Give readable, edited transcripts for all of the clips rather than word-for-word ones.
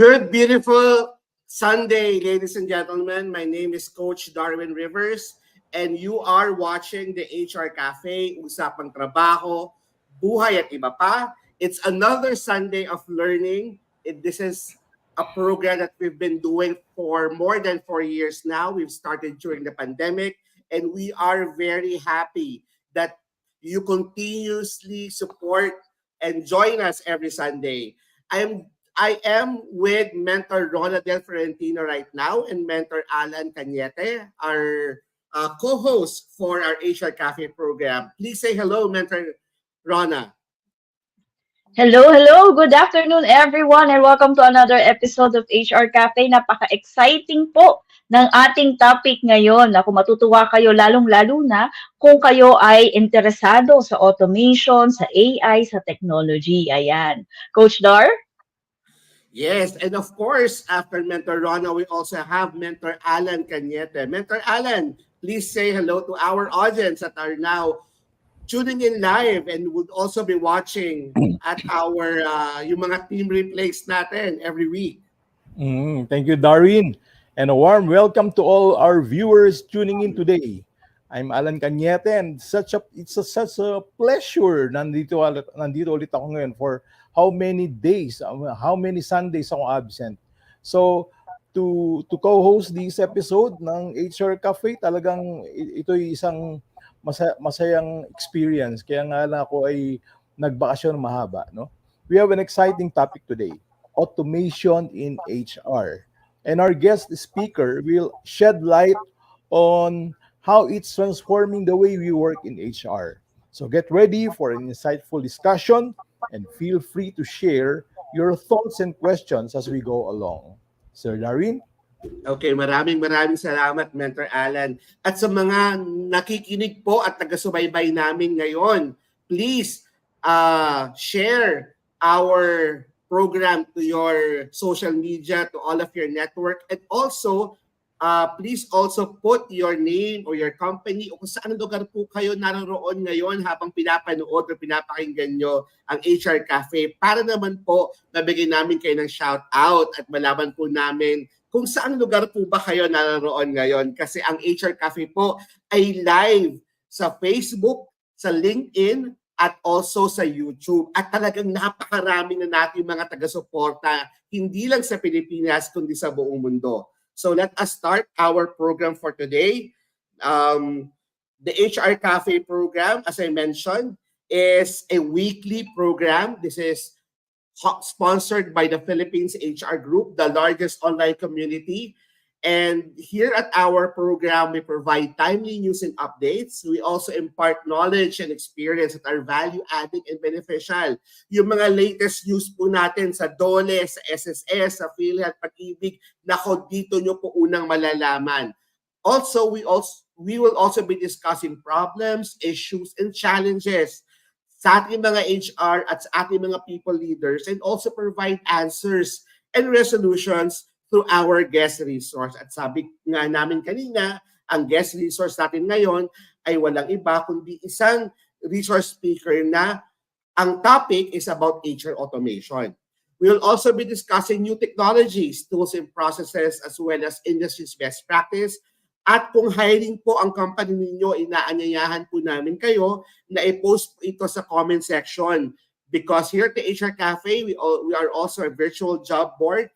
Good, beautiful Sunday, ladies and gentlemen. My name is Coach Darwin Rivers, and you are watching the HR Cafe, Usapang Trabaho, Buhay at Iba Pa. It's another Sunday of learning. This is a program that we've been doing for more than 4 years now. We've started during the pandemic, and we are very happy that you continuously support and join us every Sunday. I am with Mentor Rona Del Fiorentino right now and Mentor Alan Cañete, our co-host for our HR Cafe program. Please say hello, Mentor Rona. Hello. Good afternoon, everyone, and welcome to another episode of HR Cafe. Napaka-exciting po ng ating topic ngayon. Ako matutuwa kayo lalong-lalo na kung kayo ay interesado sa automation, sa AI, sa technology. Ayan. Coach Dar? Yes, and of course, after Mentor Rona, we also have Mentor Alan Cañete. Mentor Alan, please say hello to our audience that are now tuning in live and would also be watching at our yung mga team replays natin every week. Thank you, Darwin. And a warm welcome to all our viewers tuning in today. I'm Alan Cañete and such a pleasure nandito ulit ako ngayon for how many days, how many Sundays ako absent. So to co-host this episode ng HR Cafe, talagang ito'y isang masayang experience. Kaya nga lang ako ay nagbakasyon mahaba, no? We have an exciting topic today, automation in HR. And our guest speaker will shed light on how it's transforming the way we work in HR. So get ready for an insightful discussion and feel free to share your thoughts and questions as we go along. Sir Darwin? Okay, maraming salamat, Mentor Alan. At sa mga nakikinig po at taga-subaybay namin ngayon, please share our program to your social media, to all of your network, and also please also put your name or your company o kung saan lugar po kayo naroon ngayon habang pinapanood o pinapakinggan nyo ang HR Cafe para naman po mabigyan namin kayo ng shout out at malaman po namin kung saan lugar po ba kayo naroon ngayon. Kasi ang HR Cafe po ay live sa Facebook, sa LinkedIn, at also sa YouTube. At talagang napakarami na natin mga taga-suporta, hindi lang sa Pilipinas, kundi sa buong mundo. So let us start our program for today. The HR Cafe program, as I mentioned, is a weekly program. This is sponsored by the Philippines HR Group, the largest online community. And here at our program, we provide timely news and updates. We also impart knowledge and experience that are value-adding and beneficial. Yung mga latest news po natin sa DOLE, sa SSS, sa PhilHealth, Pag-ibig, nako dito nyo po unang malalaman. Also, we will also be discussing problems, issues, and challenges sa ating mga HR at sa ating mga people leaders and also provide answers and resolutions through our guest resource. At sabi nga namin kanina, ang guest resource natin ngayon ay walang iba kundi isang resource speaker na ang topic is about HR automation. We will also be discussing new technologies, tools, and processes as well as industry's best practice. At kung hiring po ang company ninyo, inaanyayahan po namin kayo na i-post po ito sa comment section. Because here at the HR Cafe, we are also a virtual job board.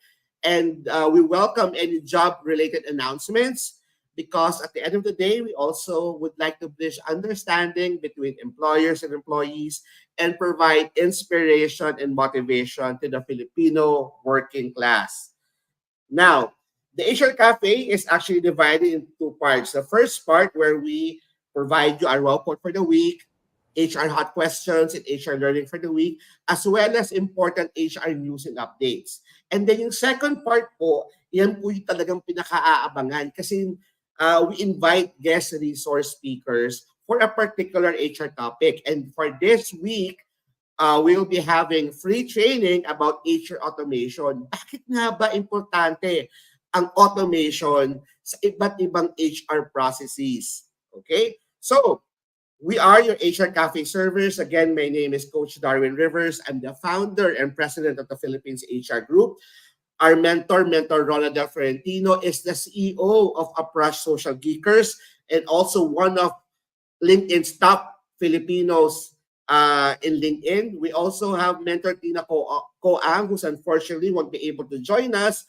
And we welcome any job-related announcements because at the end of the day, we also would like to bridge understanding between employers and employees and provide inspiration and motivation to the Filipino working class. Now, the HR Cafe is actually divided into two parts. The first part where we provide you our report for the week, HR hot questions and HR learning for the week, as well as important HR news and updates. And then yung second part po, yan po yung talagang pinaka-aabangan kasi we invite guest resource speakers for a particular HR topic. And for this week, we'll be having free training about HR automation. Bakit nga ba importante ang automation sa iba't ibang HR processes? Okay? So, we are your HR Cafe servers. Again, my name is Coach Darwin Rivers. I'm the founder and president of the Philippines HR Group. Our Mentor Ronald Del Ferentino, is the CEO of Approach Social Geekers and also one of LinkedIn's top Filipinos in LinkedIn. We also have Mentor Tina Coang, who's unfortunately won't be able to join us,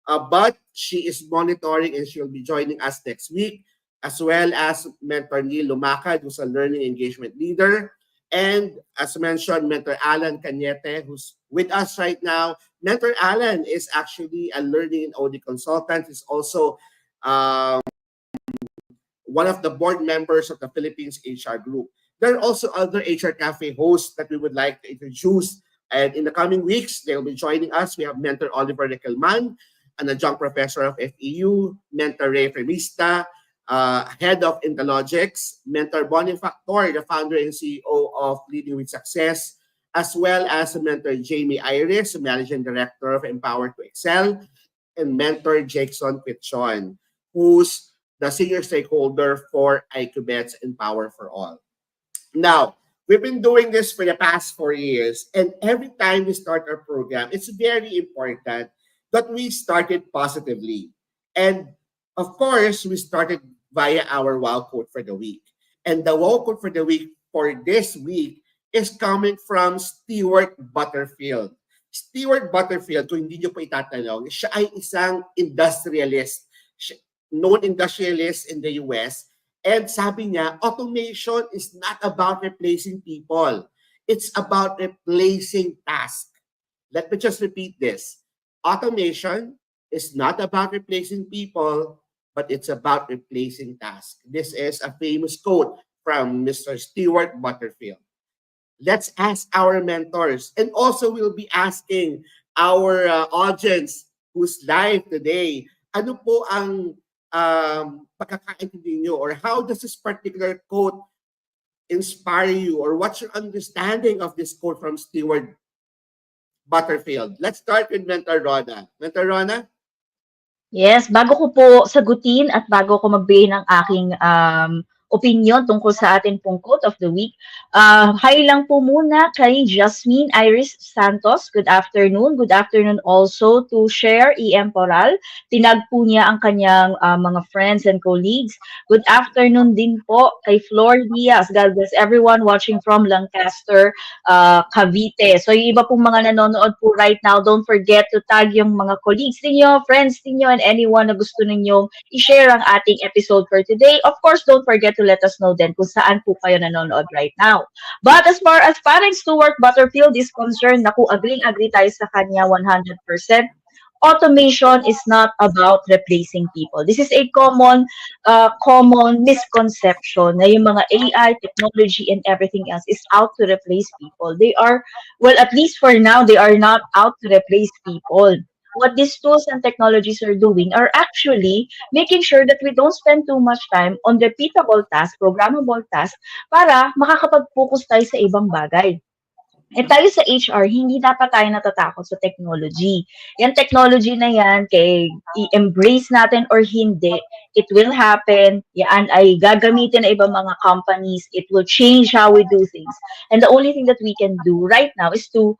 but she is monitoring and she'll be joining us next week, as well as Mentor Neil Lumakad, who's a learning engagement leader. And as mentioned, Mentor Alan Cañete, who's with us right now. Mentor Alan is actually a learning and audit consultant. He's also one of the board members of the Philippines HR Group. There are also other HR Cafe hosts that we would like to introduce. And in the coming weeks, they'll be joining us. We have Mentor Oliver Recalman, an adjunct professor of FEU, Mentor Ray Fremista, head of Intalogics, Mentor Bonifactor, the founder and CEO of Leading with Success, as well as Mentor Jamie Iris, managing director of Empower to Excel, and Mentor Jackson Pichon, who's the senior stakeholder for IQBet's Empower for All. Now, we've been doing this for the past 4 years, and every time we start our program, it's very important that we started positively. And of course, we started via our wow quote for the week. And the wow quote for the week for this week is coming from Stewart Butterfield. Stewart Butterfield, kung hindi nyo po itatanong, siya ay isang industrialist, known industrialist in the US. And sabi niya, automation is not about replacing people. It's about replacing tasks. Let me just repeat this. Automation is not about replacing people, but it's about replacing tasks. This is a famous quote from Mr. Stewart Butterfield. Let's ask our mentors. And also we'll be asking our audience who's live today, ano po ang pagkakaintindi nyo, or how does this particular quote inspire you, or what's your understanding of this quote from Stewart Butterfield? Let's start with Mentor Rona. Mentor Rona? Yes, bago ko po sagutin at bago ko magbigay ng aking opinion tungkol sa atin pong quote of the week, hi lang po muna kay Jasmine Iris Santos. Good afternoon. Good afternoon also to Share EM Poral. Tinag po niya ang kanyang mga friends and colleagues. Good afternoon din po kay Flor Diaz. God bless everyone watching from Lancaster, Cavite. So yung iba pong mga nanonood po right now, don't forget to tag yung mga colleagues ninyo, friends ninyo, and anyone na gusto ninyong i-share ang ating episode for today. Of course, don't forget to let us know then kung saan po kayo nanonood right now. But as far as parang Stuart Butterfield is concerned, naku, agreeing-agree tayo sa kanya 100%. Automation is not about replacing people. This is a common misconception na yung mga AI, technology, and everything else is out to replace people. They are, well, at least for now, they are not out to replace people. What these tools and technologies are doing are actually making sure that we don't spend too much time on repeatable tasks, programmable tasks, para makakapag-focus tayo sa ibang bagay. Eh tayo sa HR, hindi dapat tayo natatakot sa technology. Yung technology na yan, kay i-embrace natin or hindi, it will happen. Yan ay gagamitin na ibang mga companies. It will change how we do things. And the only thing that we can do right now is to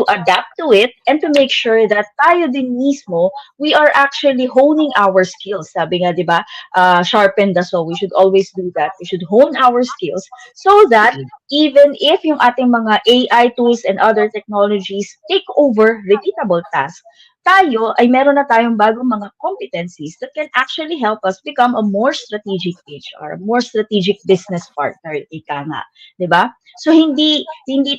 adapt to it and to make sure that tayo din mismo, we are actually honing our skills. Sabi nga, di ba, sharpen the saw. We should always do that. We should hone our skills so that even if yung ating mga AI tools and other technologies take over repeatable tasks, tayo ay meron na tayong bagong mga competencies that can actually help us become a more strategic HR, more strategic business partner, ika nga, 'di ba? So hindi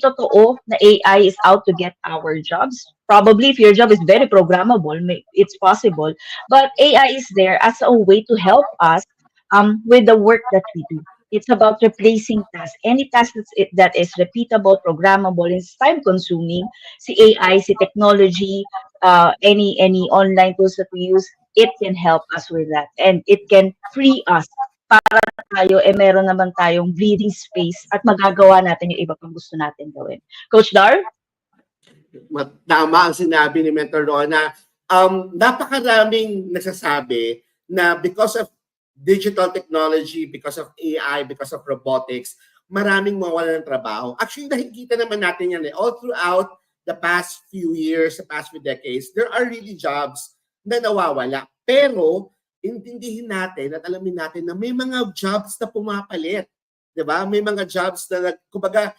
totoo na AI is out to get our jobs. Probably if your job is very programmable, it's possible, but AI is there as a way to help us with the work that we do. It's about replacing tasks. Any task that is repeatable, programmable, is time-consuming. Si AI, si technology, any online tools that we use, it can help us with that. And it can free us para tayo, meron naman tayong breathing space at magagawa natin yung iba pang gusto natin gawin. Coach Dar? Tama ang sinabi ni Mentor Rona. Napakaraming nagsasabi na because of digital technology, because of AI, because of robotics, maraming mawala ng trabaho. Actually, nakikita naman natin yan all throughout the past few years, the past few decades, there are really jobs na nawawala. Pero, intindihin natin at alamin natin na may mga jobs na pumapalit. Diba? May mga jobs na, kumbaga,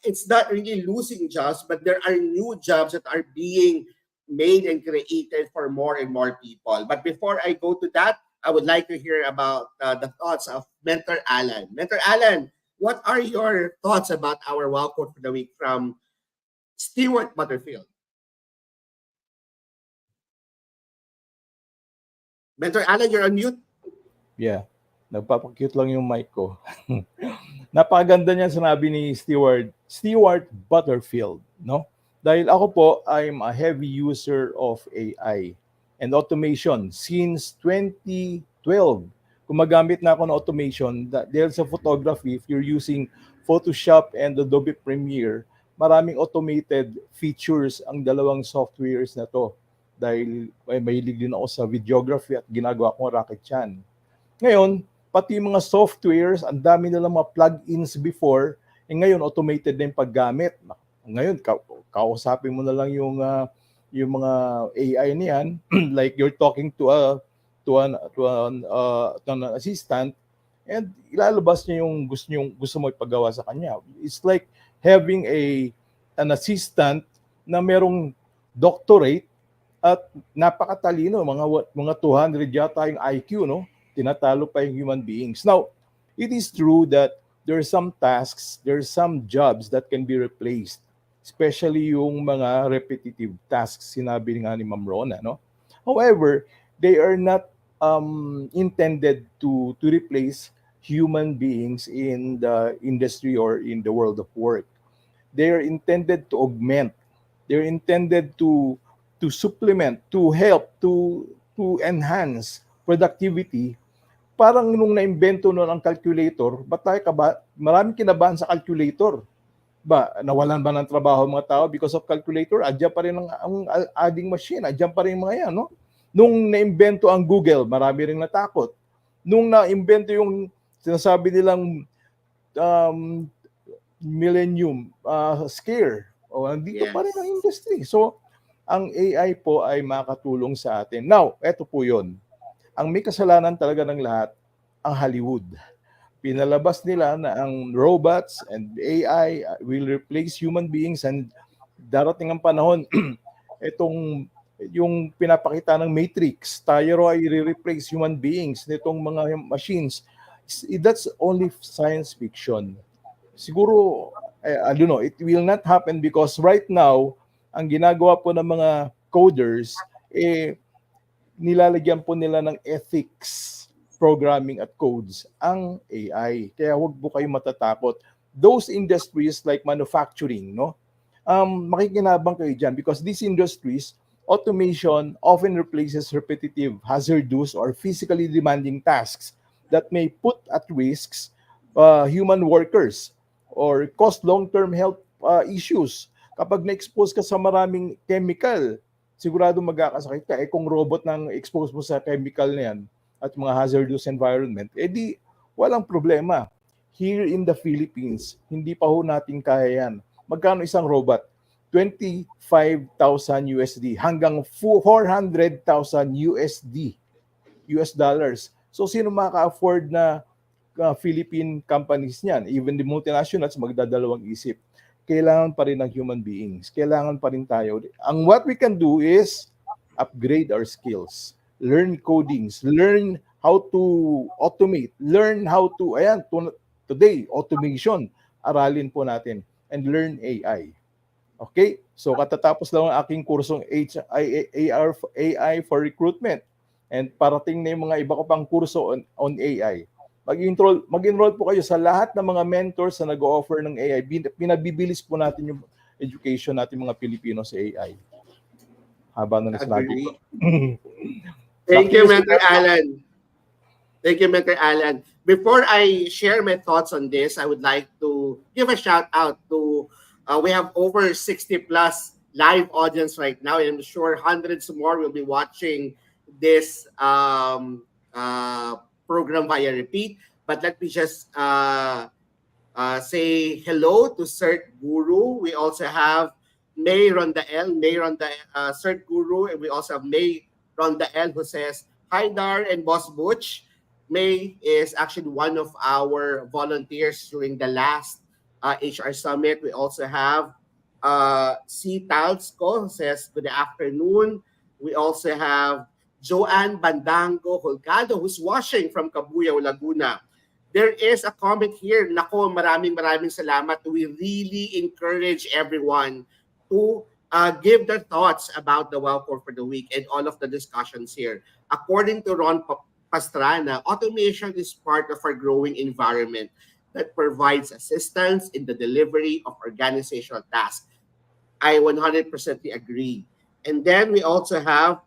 it's not really losing jobs, but there are new jobs that are being made and created for more and more people. But before I go to that, I would like to hear about the thoughts of Mentor Alan. Mentor Alan, what are your thoughts about our wow quote for the week from Stewart Butterfield? Mentor Alan, you're on mute. Yeah, nagpapakute lang yung mic ko. Napakaganda niya sinabi ni Stewart Butterfield, no? Dahil ako po, I'm a heavy user of AI and automation since 2012. Gumagamit na ako ng automation dahil sa photography, if you're using Photoshop and Adobe Premiere, maraming automated features ang dalawang softwares na to. Dahil mahilig din ako sa videography at ginagawa kong rocket yan. Ngayon, pati yung mga softwares, ang dami nilang mga plugins before, ngayon automated na yung paggamit. Ngayon, kausapin mo na lang yung mga AI niyan, like you're talking to an assistant, and ilalabas niya yung gusto mo ipagawa sa kanya. It's like having an assistant na merong doctorate at napakatalino, mga 200 yata yung IQ, no? Tinatalo pa yung human beings. Now, it is true that there are some tasks, there are some jobs that can be replaced, especially yung mga repetitive tasks, sinabi nga ni Ma'am Rona, no? However, they are not intended to replace human beings in the industry or in the world of work. They are intended to augment. They're intended to supplement, to help, to enhance productivity. Parang nung na-invento noon ang calculator, maraming kinabahan sa calculator. Nawalan ba ng trabaho mga tao because of calculator? Adyan pa rin ang adding machine, adyan pa rin mga yan, no? Nung na-invento ang Google, marami rin natakot. Nung na-invento yung sinasabi nilang millennium scare, dito pa rin ang industry. So, ang AI po ay makatulong sa atin. Now, eto po yun. Ang may kasalanan talaga ng lahat, ang Hollywood. Pinalabas nila na ang robots and AI will replace human beings, and darating ang panahon, yung pinapakita ng Matrix, tayo ay i-replace human beings nitong mga machines. That's only science fiction. Siguro, I don't know, it will not happen because right now, ang ginagawa po ng mga coders, nilalagyan po nila ng ethics, programming at codes ang AI. Kaya huwag po kayo matatakot. Those industries like manufacturing, no? Makikinabang kayo dyan because these industries, automation often replaces repetitive, hazardous, or physically demanding tasks that may put at risks human workers or cause long-term health issues. Kapag na-expose ka sa maraming chemical, sigurado magkakasakit ka. Kung robot nang expose mo sa chemical na yan at mga hazardous environment, di walang problema. Here in the Philippines, hindi pa ho natin kaya yan. Magkano isang robot? 25,000 USD hanggang 400,000 USD, US dollars. So sino makaka-afford na Philippine companies niyan? Even the multinationals magdadalawang isip. Kailangan pa rin ng human beings. Kailangan pa rin tayo. What we can do is upgrade our skills. Learn codings. Learn how to automate. Learn how to, today, automation. Aralin po natin. And learn AI. Okay? So katatapos lang ang aking kursong AI for recruitment. And parating na yung mga iba ko pang kurso on AI. Mag-enroll po kayo sa lahat ng mga mentors na nag-o-offer ng AI. Pinabibilis po natin yung education natin mga Pilipino sa AI. Haba na sinabi ko. Thank you, Mentor Alan. Thank you, Mentor Alan. Before I share my thoughts on this, I would like to give a shout out to, we have over 60 plus live audience right now. And I'm sure hundreds more will be watching this program via repeat. But let me just say hello to Cert Guru. We also have May Rondael, Cert Guru, and we also have May Rondael who says, "Hi Dar and Boss Butch." May is actually one of our volunteers during the last HR Summit. We also have C. Talsco who says, "Good afternoon." We also have Joanne Bandango Holgado who's watching from Cabuyao, Laguna. There is a comment here. Nako, maraming salamat. We really encourage everyone to give their thoughts about the Wow Code for the week and all of the discussions here. According to Ron Pastrana, automation is part of our growing environment that provides assistance in the delivery of organizational tasks. I 100% agree. And then we also have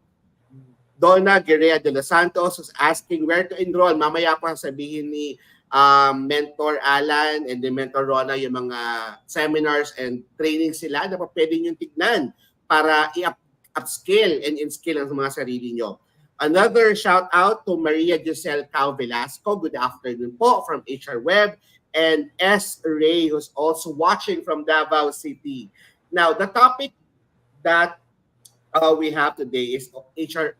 Donna Guerrea de los Santos who's asking where to enroll. Mamaya po sabihin ni Mentor Alan and the Mentor Rona yung mga seminars and training sila na pwede nyo tignan para i-upskill and in-skill ang mga sarili nyo. Another shout out to Maria Giselle Cao Velasco. Good afternoon po from HRweb. And S. Ray who's also watching from Davao City. Now, the topic that we have today is HR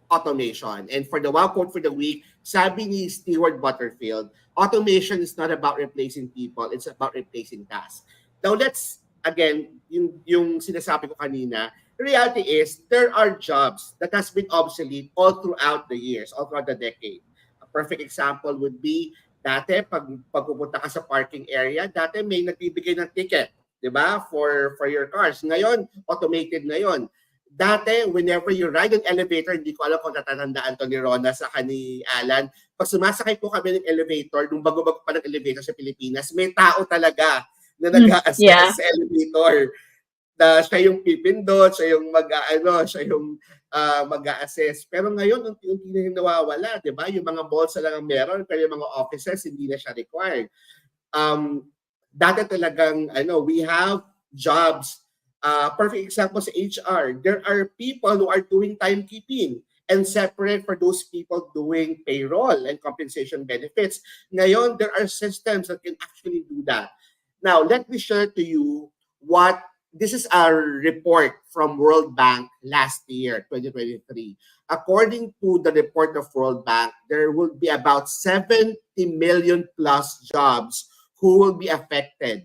automation. And for the Wow Quote for the week, sabi ni Stewart Butterfield, automation is not about replacing people, it's about replacing tasks. Now let's, again, yung sinasabi ko kanina, reality is there are jobs that has been obsolete all throughout the years, all throughout the decade. A perfect example would be, dati pag pupunta ka sa parking area, dati may nagbibigay ng ticket, di ba, for your cars. Ngayon, automated na yon. Dati, whenever you ride an elevator, hindi ko alam kung natatandaan to ni Rona sa ni Alan, pag sumasakay po kami ng elevator, nung bago-bago pa ng elevator sa Pilipinas, may tao talaga na nag-a-assess sa elevator. Na siya yung pipindot, siya yung mag-a-assess. Pero ngayon, unti-unti na yung nawawala, di ba? Yung mga malls na lang ang meron, pero yung mga offices, hindi na siya required. Dati talagang, we have jobs. Perfect example sa HR. There are people who are doing timekeeping and separate for those people doing payroll and compensation benefits. Ngayon, there are systems that can actually do that. Now, let me share to you this is our report from World Bank last year, 2023. According to the report of World Bank, there will be about 70 million plus jobs who will be affected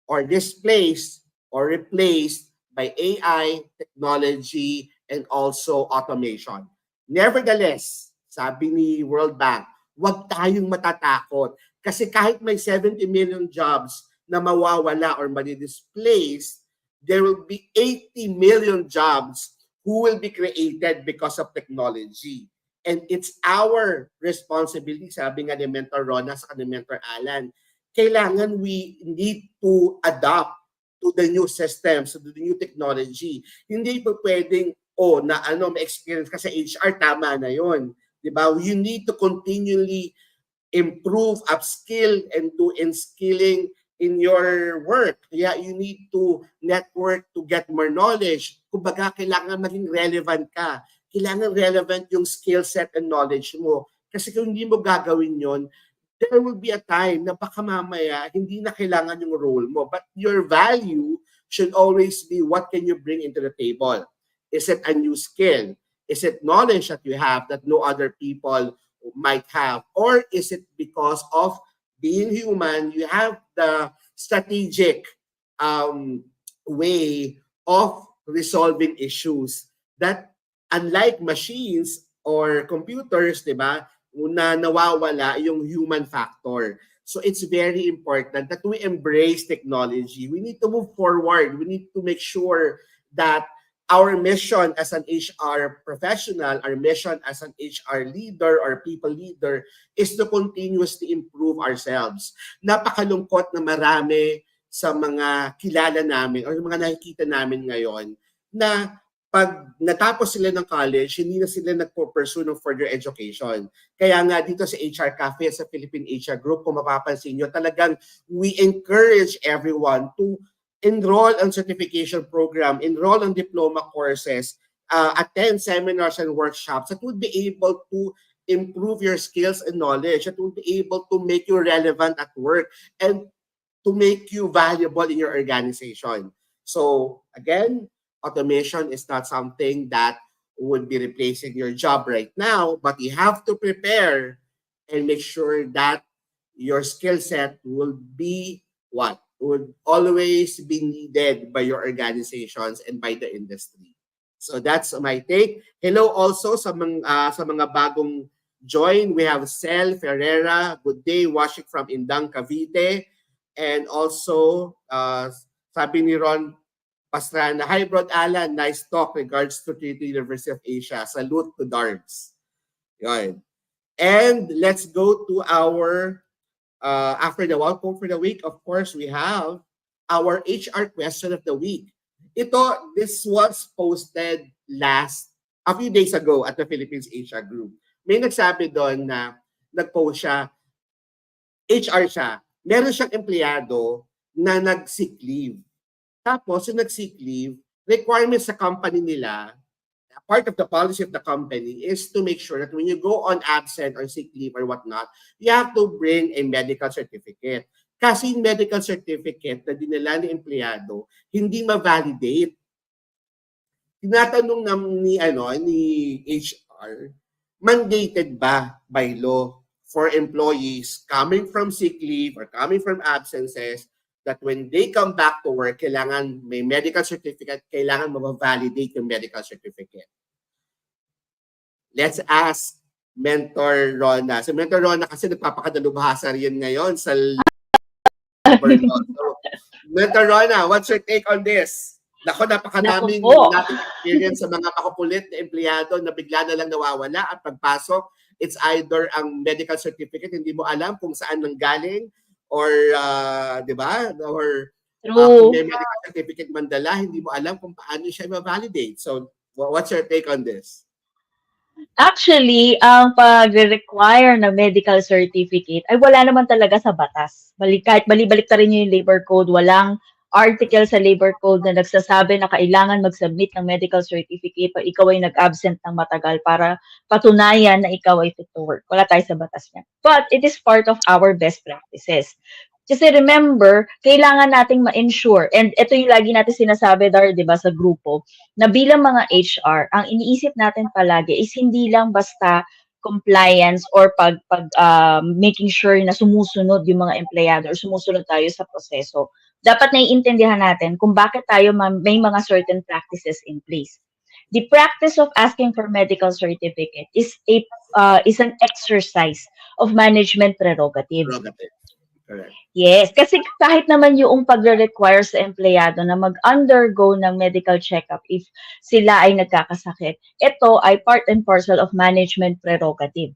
or displaced or replaced by AI, technology, and also automation. Nevertheless, sabi ni World Bank, huwag tayong matatakot kasi kahit may 70 million jobs na mawawala or madi-displaced, there will be 80 million jobs who will be created because of technology. And it's our responsibility, sabi nga ni Mentor Rona sa ni Mentor Alan, kailangan we need to adapt to the new systems, to the new technology. Hindi po pwedeng, may experience ka sa HR, tama na yon. Diba? You need to continually improve, upskill, and do in-skilling in your work. Yeah, you need to network to get more knowledge. Kumbaga, kailangan maging relevant ka. Kailangan relevant yung skill set and knowledge mo. Kasi kung hindi mo gagawin yon, there will be a time na baka mamaya hindi na kailangan yung role mo. But your value should always be what can you bring into the table. Is it a new skill? Is it knowledge that you have that no other people might have? Or is it because of being human, you have the strategic way of resolving issues that unlike machines or computers, di ba, na nawawala yung human factor. So it's very important that we embrace technology. We need to move forward. We need to make sure that our mission as an HR professional, our mission as an HR leader or people leader is to continuously improve ourselves. Napakalungkot na marami sa mga kilala namin or mga nakikita namin ngayon na pag natapos sila ng college, hindi na sila nagpo-pursue ng further education. Kaya nga dito sa HR Cafe, sa Philippine HR Group, kung mapapansin nyo, talagang we encourage everyone to enroll on certification program, enroll on diploma courses, attend seminars and workshops that would be able to improve your skills and knowledge, that would be able to make you relevant at work and to make you valuable in your organization. So again, automation is not something that would be replacing your job right now, but you have to prepare and make sure that your skill set will be what? Would always be needed by your organizations and by the industry. So that's my take. Hello also sa mga bagong join. We have Cel Ferreira. Good day, watching from Indang, Cavite. And also, sabi ni Ron Pastrana, hi Bro Alan, nice talk regards to Trinity University of Asia. Salute to Darts. Yun. And let's go to our, after the welcome for the week, of course, we have our HR question of the week. This was posted a few days ago at the Philippines HR Group. May nagsabi doon na nag-post siya, HR siya, meron siyang empleyado na nag-sick leave. Tapos, yung nag-sick leave, requirements sa company nila, part of the policy of the company is to make sure that when you go on absent or sick leave or whatnot, you have to bring a medical certificate. Kasi yung medical certificate na dinala ni empleyado, hindi ma-validate. Tinatanong ni HR, mandated ba by law for employees coming from sick leave or coming from absences that when they come back to work, kailangan may medical certificate, kailangan ma-validate yung medical certificate. Let's ask Mentor Rona. Si Mentor Rona kasi nagpapakadalubhasa rin ngayon sa labor law. So, Mentor Rona, what's your take on this? Nako, napakadaming natin experience sa mga makukulit na empleyado na bigla na lang nawawala at pagpasok, it's either ang medical certificate, hindi mo alam kung saan nanggaling, or, di ba? Or kung may medical certificate man dala, hindi mo alam kung paano siya ma-validate. So, what's your take on this? Actually, ang pag-require ng medical certificate ay wala naman talaga sa batas. Kahit balibalik ta rin yung labor code, walang article sa labor code na nagsasabi na kailangan mag-submit ng medical certificate pag ikaw ay nag-absent ng matagal para patunayan na ikaw ay fit to work. Wala tayo sa batas niya. But it is part of our best practices. Kasi remember, kailangan nating ma-ensure, and ito yung lagi natin sinasabi, Dar, di ba, sa grupo, na bilang mga HR, ang iniisip natin palagi is hindi lang basta compliance or making sure na sumusunod yung mga empleyado or sumusunod tayo sa proseso. Dapat naiintindihan natin kung bakit tayo may mga certain practices in place. The practice of asking for medical certificate is an exercise of management prerogative. Correct. Yes, kasi kahit naman yung pagre-require sa empleyado na mag-undergo ng medical checkup if sila ay nagkakasakit, ito ay part and parcel of management prerogative.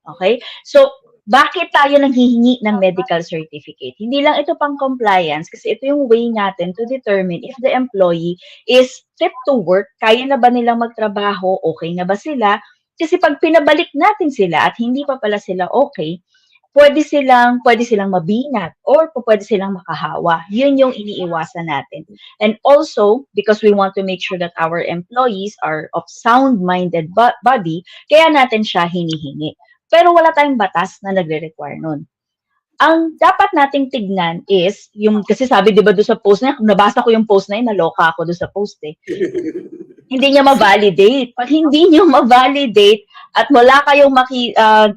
Okay? So, bakit tayo nanghihingi ng medical certificate? Hindi lang ito pang compliance kasi ito yung way natin to determine if the employee is fit to work, kaya na ba nilang magtrabaho, okay na ba sila? Kasi pag pinabalik natin sila at hindi pa pala sila okay, pwede silang mabinat or pwede silang makahawa. Yun yung iniiwasan natin. And also, because we want to make sure that our employees are of sound-minded body, kaya natin siya hinihingi. Pero wala tayong batas na nagre-require nun. Ang dapat nating tignan is, kasi sabi diba doon sa post na, nabasa ko yung post na yun, naloka ako doon sa post eh. Hindi niya ma-validate. Pag hindi niyo ma-validate at wala kayong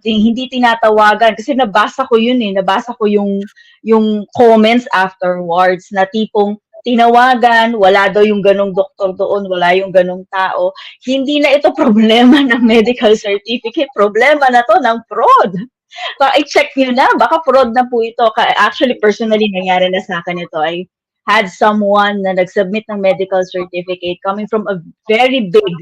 hindi tinatawagan, kasi nabasa ko yung comments afterwards na tipong tinawagan, wala daw yung ganong doktor doon, wala yung ganong tao. Hindi na ito problema ng medical certificate, problema na to ng fraud. So, i-check nyo na, baka fraud na po ito. Actually, personally, nangyari na sa akin ito. I had someone na nag-submit ng medical certificate coming from a very big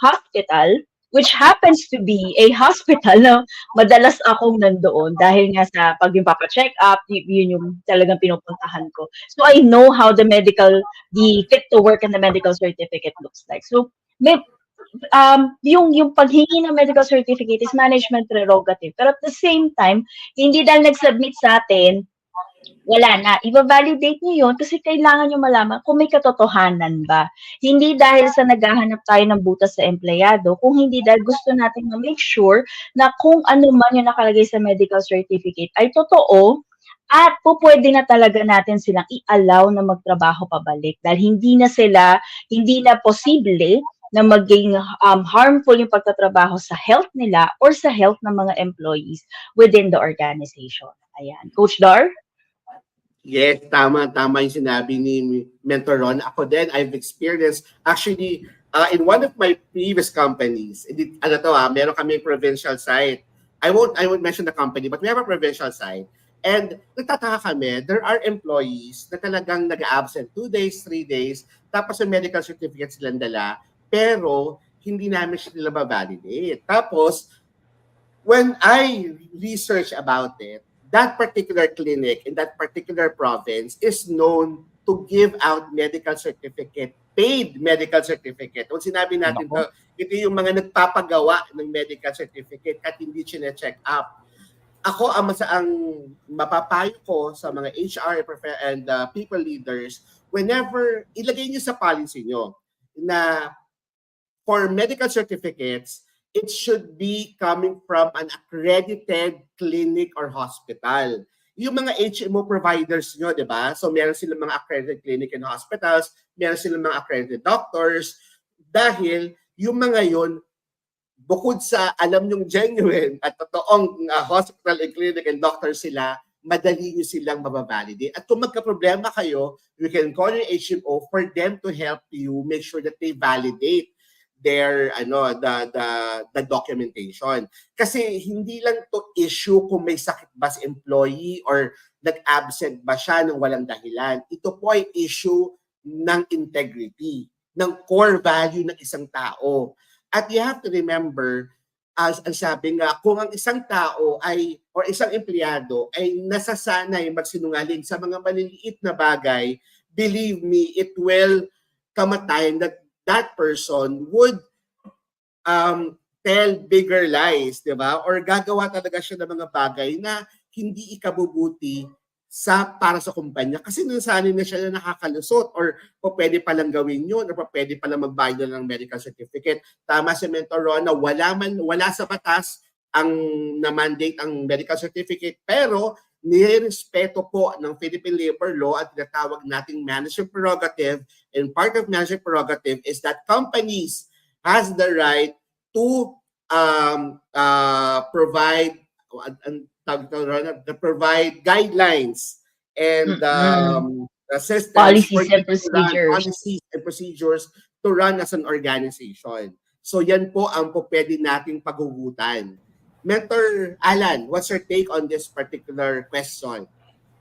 hospital, which happens to be a hospital na madalas akong nandoon dahil nga sa pag yung papa-check up, yun yung talagang pinupuntahan ko. So, I know how the fit to work and the medical certificate looks like. So, yung paghingi ng medical certificate is management prerogative. Pero at the same time, hindi dahil nag-submit sa atin, wala na. I-validate niyo yun kasi kailangan nyo malaman kung may katotohanan ba. Hindi dahil sa naghahanap tayo ng butas sa empleyado, kung hindi dahil gusto natin ma-make sure na kung ano man yung nakalagay sa medical certificate ay totoo at pupwede na talaga natin silang i-allow na magtrabaho pabalik dahil hindi na posible na maging harmful yung pagtatrabaho sa health nila or sa health ng mga employees within the organization. Ayan. Coach Dar? Yes, tama yung sinabi ni Mentor Ron. Ako din, I've experienced, actually, in one of my previous companies, meron kami provincial site. I won't mention the company, but we have a provincial site. And nagtataka kami, there are employees na talagang nag-absent 2 days, 3 days, tapos yung medical certificate silang dala, pero hindi namin sila ma-validate. Tapos, when I research about it, that particular clinic in that particular province is known to give out medical certificate, paid medical certificate. Kung sinabi natin to, ito yung mga nagpapagawa ng medical certificate at hindi check up. Ako, ang mapapayo ko sa mga HR and people leaders, whenever ilagay niyo sa policy niyo na for medical certificates, it should be coming from an accredited clinic or hospital. Yung mga HMO providers nyo, di ba? So meron silang mga accredited clinic and hospitals, meron silang mga accredited doctors, dahil yung mga yon bukod sa alam nyong genuine at totoong hospital and clinic and doctor sila, madali nyo silang mababalidate. At kung magka-problema kayo, you can call your HMO for them to help you make sure that they validate their the documentation. Kasi hindi lang to issue kung may sakit ba si employee or nag-absent ba siya ng walang dahilan. Ito po ay issue ng integrity, ng core value ng isang tao. At you have to remember, as ang sabi nga, kung ang isang tao ay or isang empleyado ay nasasanay magsinungaling sa mga maliliit na bagay, believe me, it will come a time that that person would tell bigger lies, di ba? Or gagawa talaga siya ng mga bagay na hindi ikabubuti para sa kumpanya. Kasi nasanay na siya na nakakalusot or pwede palang gawin yun or pwede palang magbayad ng medical certificate. Tama si Mentor Ron na wala sa batas ang na-mandate ang medical certificate, pero nirespeto po ng Philippine Labor Law at tinatawag nating management prerogative, and part of management prerogative is that companies has the right to provide guidelines and systems policies for and you to run, procedures. policies and procedures to run as an organization. So yan po ang pwede nating paghugutan. Mentor Alan, what's your take on this particular question?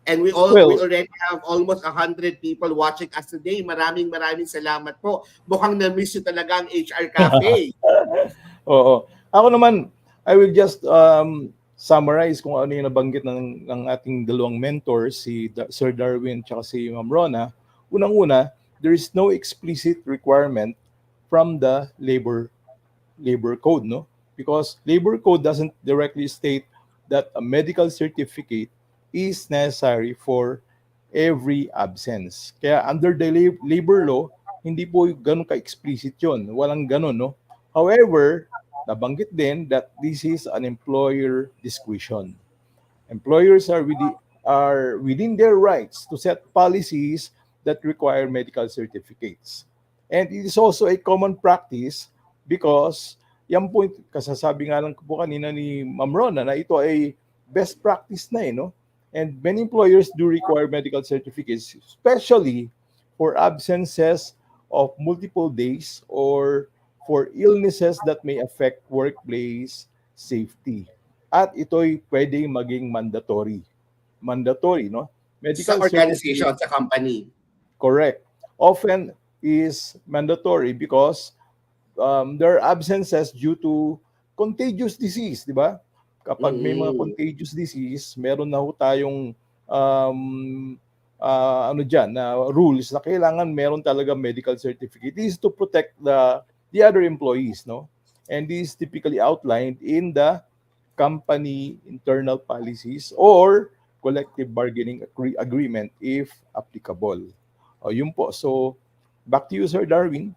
And we already have almost 100 people watching us today. Maraming salamat po. Mukhang na-miss nyo talaga ang HR Cafe. Oo. Ako naman, I will just summarize kung ano yung nabanggit ng ating dalawang mentors, si Sir Darwin at si Ma'am Rona. Unang-una, there is no explicit requirement from the labor code, no? Because labor code doesn't directly state that a medical certificate is necessary for every absence. Kaya under the labor law, hindi po ganun ka-explicit yun. Walang ganun, no? However, nabanggit din that this is an employer discretion. Employers are within their rights to set policies that require medical certificates. And it is also a common practice because yan po, kasasabi nga lang po kanina ni Ma'am Rona na ito ay best practice na no? And many employers do require medical certificates, especially for absences of multiple days or for illnesses that may affect workplace safety. At ito'y pwedeng maging mandatory. Mandatory, no? Medical sa organization, sa company. Correct. Often is mandatory because there are absences due to contagious disease, di ba? Kapag may mga contagious disease, meron na ho tayong rules na kailangan meron talaga medical certificate. This is to protect the other employees, no? And this is typically outlined in the company internal policies or collective bargaining agreement if applicable. Yun po. So, back to you, Sir Darwin.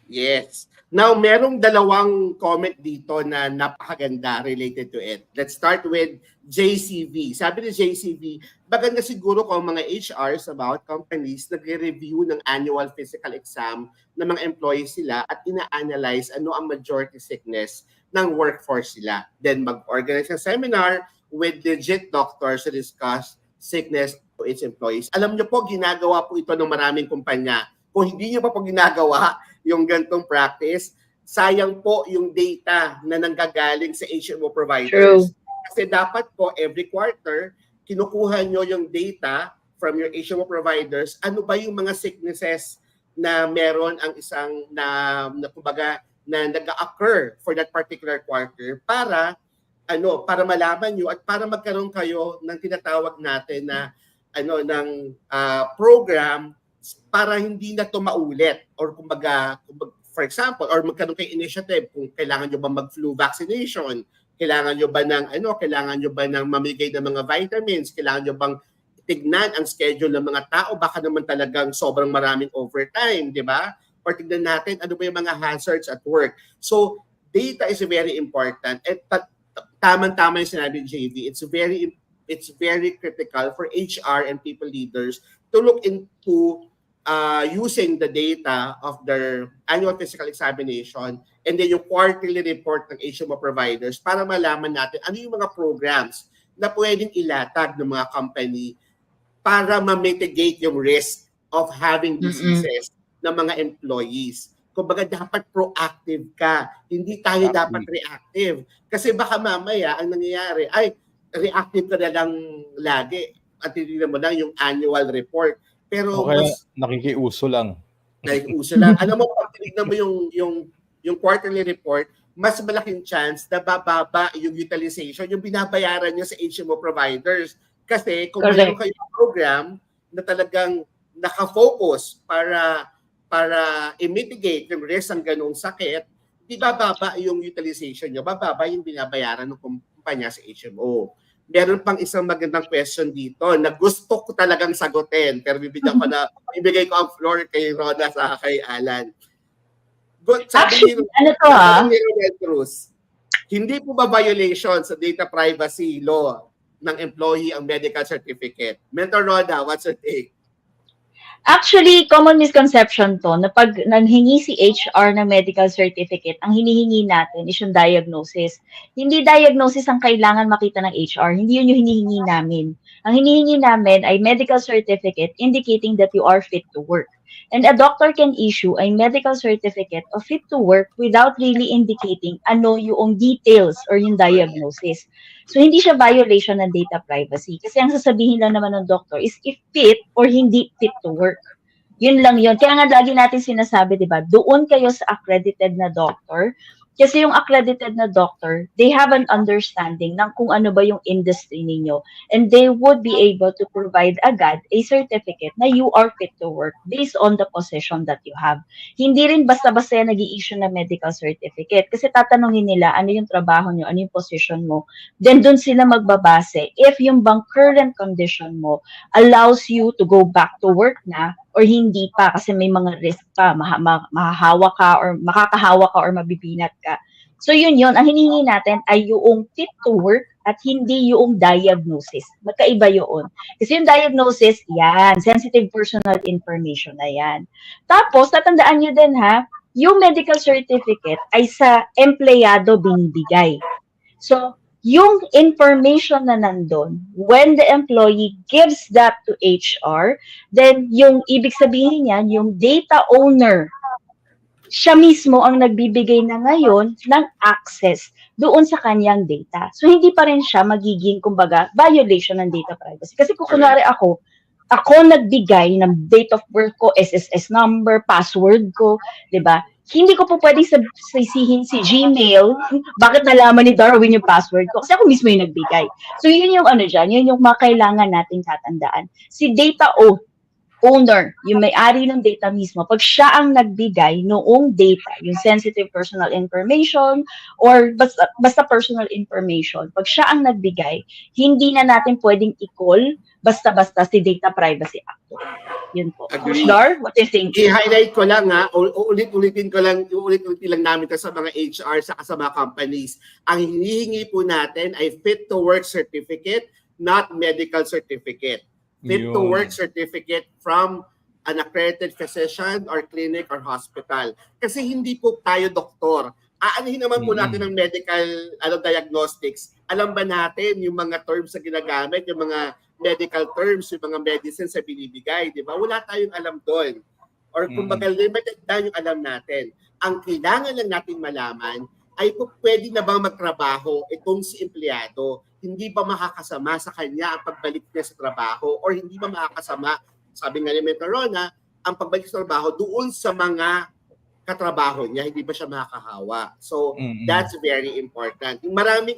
Yes. Now, merong dalawang comment dito na napakaganda related to it. Let's start with JCV. Sabi ni JCV, maganda siguro kung mga HRs about companies nagre-review ng annual physical exam ng mga employees sila at ina-analyze ano ang majority sickness ng workforce sila. Then mag-organize ng seminar with legit doctors to discuss sickness to its employees. Alam niyo po, ginagawa po ito ng maraming kumpanya. Kung hindi niyo pa po ginagawa, yung gantong practice, sayang po yung data na nanggagaling sa HMO providers. True. Kasi dapat po every quarter, kinukuha nyo yung data from your HMO providers, ano ba yung mga sicknesses na meron ang isang kumbaga na nag-occur for that particular quarter para malaman nyo at para magkaroon kayo ng tinatawag natin na program para hindi na to maulit or kumbaga for example or magkaroon kayo initiative kung kailangan nyo ba mag-flu vaccination, kailangan nyo ba ng mamigay ng mga vitamins, kailangan nyo bang tignan ang schedule ng mga tao, baka naman talagang sobrang maraming overtime, di ba? Or tignan natin ano ba yung mga hazards at work. So data is very important at tamang-tama yung sinabi JV, it's very critical for HR and people leaders to look into using the data of their annual physical examination and then yung quarterly report ng HMO providers para malaman natin ano yung mga programs na pwedeng ilatag ng mga company para ma-mitigate yung risk of having diseases ng mga employees. Kumbaga dapat proactive ka, hindi tayo dapat reactive. Kasi baka mamaya ang nangyayari ay reactive ka na lang lagi at hindi mo lang yung annual report. Pero okay, nakikiuso lang. Alam mo, pag tinignan mo yung quarterly report, mas malaking chance na bababa yung utilization, yung binabayaran nyo sa HMO providers. Kasi kung mayroon kayong program na talagang nakafocus para i-mitigate yung risk ng ganong sakit, di bababa yung utilization nyo, bababa yung binabayaran ng kumpanya sa HMO. Meron pang isang magandang question dito na gusto ko talagang sagutin pero ibigay ko ang floor kay Roda sa kay Alan. Actually, Ni Rodel Cruz, hindi po ba violation sa data privacy law ng employee ang medical certificate? Mentor Roda, what's your take? Actually, common misconception to na pag nanghingi si HR ng medical certificate, ang hinihingi natin is yung diagnosis. Hindi diagnosis ang kailangan makita ng HR. Hindi yun yung hinihingi namin. Ang hinihingi namin ay medical certificate indicating that you are fit to work. And a doctor can issue a medical certificate of fit to work without really indicating ano yung details or yung diagnosis. So, hindi siya violation ng data privacy. Kasi ang sasabihin lang naman ng doctor is if fit or hindi fit to work. Yun lang yun. Kaya nga lagi natin sinasabi, di ba, doon kayo sa accredited na doctor. Kasi yung accredited na doctor, they have an understanding ng kung ano ba yung industry ninyo. And they would be able to provide agad a certificate na you are fit to work based on the position that you have. Hindi rin basta-basta yan nag-i-issue na medical certificate. Kasi tatanungin nila ano yung trabaho nyo, ano yung position mo. Then doon sila magbabase if yung bang current condition mo allows you to go back to work na or hindi pa kasi may mga risk pa, mahahawa ka or makakahawa ka or mabibinat ka. So yun, ang hinihingi natin ay yung fit to work at hindi yung diagnosis. Magkaiba yun. Kasi yung diagnosis, yan, sensitive personal information na yan. Tapos, tatandaan nyo din ha, yung medical certificate ay sa empleyado binibigay. So, yung information na nandun, when the employee gives that to HR, then yung ibig sabihin niyan, yung data owner, siya mismo ang nagbibigay na ngayon ng access doon sa kanyang data. So, hindi pa rin siya magiging, kumbaga, violation ng data privacy. Kasi kung kunwari ako nagbigay ng date of birth ko, SSS number, password ko, di ba? Hindi ko po pwedeng sisihin si Gmail, bakit nalaman ni Darwin yung password ko? Kasi ako mismo yung nagbigay. So, yun yung yun yung mga kailangan nating tatandaan. Si data owner, yung may-ari ng data mismo, pag siya ang nagbigay noong data, yung sensitive personal information, or basta personal information, pag siya ang nagbigay, hindi na natin pwedeng i-call basta-basta si Data Privacy Act. Yun po. Coach Agree. Dar, what do you think? I-highlight ko lang uulit-ulitin lang namin to sa mga HR sa mga companies. Ang hinihingi po natin ay fit to work certificate, not medical certificate. Fit to work certificate from an accredited physician or clinic or hospital. Kasi hindi po tayo doktor. Aanihin naman po natin ng medical diagnostics. Alam ba natin yung mga terms na ginagamit, yung mga medical terms, yung mga medicines na binibigay, di ba? Wala tayong alam doon. Or kumbaga limited na yung alam natin. Ang kailangan lang natin malaman ay kung pwede na bang magtrabaho itong si empleyado. Hindi ba makakasama sa kanya ang pagbalik niya sa trabaho or hindi ba makakasama, sabi nga ni Mentor Rona, ang pagbalik sa trabaho doon sa mga katrabaho niya, hindi ba siya makakahawa. So, that's very important. Maraming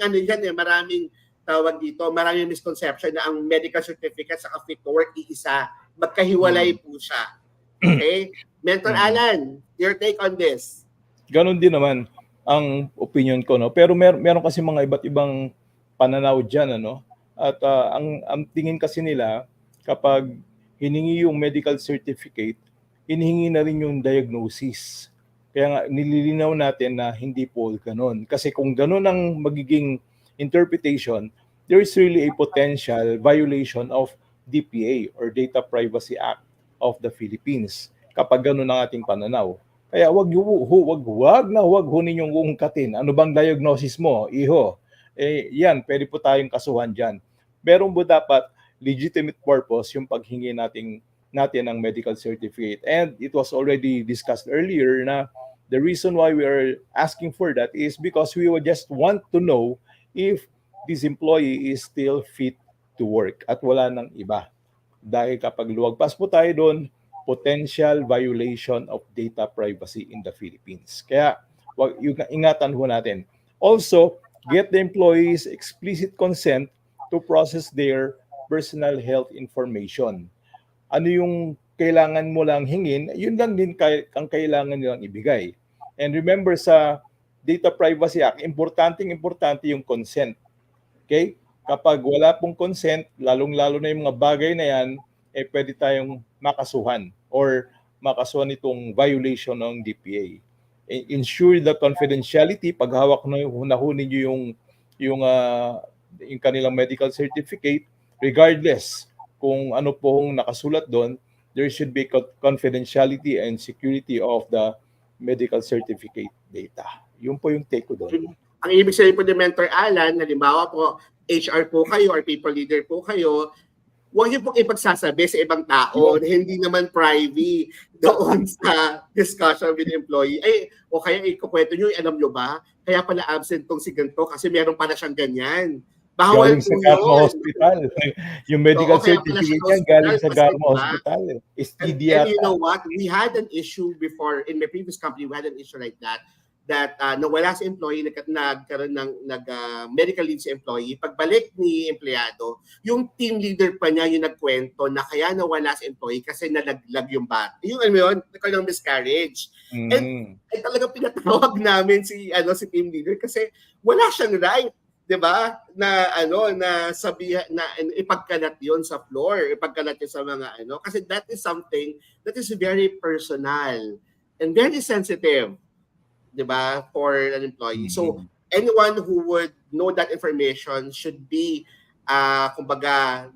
maraming tawag dito, maraming misconception na ang medical certificate sa fit to work iisa, magkahiwalay po siya. Okay? Mentor Alan, your take on this? Ganon din naman ang opinion ko, no? Pero meron kasi mga iba't ibang pananaw diyan, ano? At ang tingin kasi nila kapag hiningi yung medical certificate, hinihingi na rin yung diagnosis. Kaya nga nililinaw natin na hindi po ganon. Kasi kung ganon ang magiging interpretation, there is really a potential violation of DPA or Data Privacy Act of the Philippines kapag gano'n ang ating pananaw. Kaya wag ho ninyong ungkatin. Ano bang diagnosis mo, iho? Yan, pwede po tayong kasuhan dyan. Meron po dapat legitimate purpose yung paghingi natin ng medical certificate. And it was already discussed earlier na the reason why we are asking for that is because we would just want to know if this employee is still fit to work at wala nang iba. Dahil kapag luwagpas po tayo doon, potential violation of data privacy in the Philippines. Kaya ingatan ho natin. Also, get the employees explicit consent to process their personal health information. Ano yung kailangan mo lang hingin, yun lang din ang kailangan nilang ibigay. And remember sa Data Privacy Act, importante yung consent. Okay? Kapag wala pong consent, lalong-lalo na yung mga bagay na yan, pwede tayong makasuhan or makasuhan itong violation ng DPA. Ensure the confidentiality, pag hawak na hunahunin nyo yung kanilang medical certificate, regardless kung ano pong nakasulat doon, there should be confidentiality and security of the medical certificate data. Yun po yung take ko doon. Ang ibig sabihin po ni Mentor Alan, halimbawa po, HR po kayo or people leader po kayo, huwag niyo pong ipagsasabi sa ibang tao na hindi naman private doon sa discussion with the employee. O kaya ikukwento niyo, alam niyo ba, kaya pala absent tong si ganito kasi meron pala siyang ganyan. Bawal galing po sa Garma yun. Hospital. Yung medical certificate yan, galing sa Garma Hospital. And you know what? We had an issue before, in my previous company, we had an issue like that nawala sa employee, nagkaroon ng medical leave sa employee. Pagbalik ni empleyado, yung team leader pa niya yung nagkwento na kaya nawala sa employee kasi nalaglag yung bat. Yung nagkaroon ng miscarriage. And talagang pinatawag namin si team leader kasi wala siyang right, 'di ba? Na sabihan na ipagkalat 'yon sa floor, ipagkalat 'yon sa mga kasi that is something that is very personal and very sensitive. Diba, for an employee. So anyone who would know that information should be kumbaga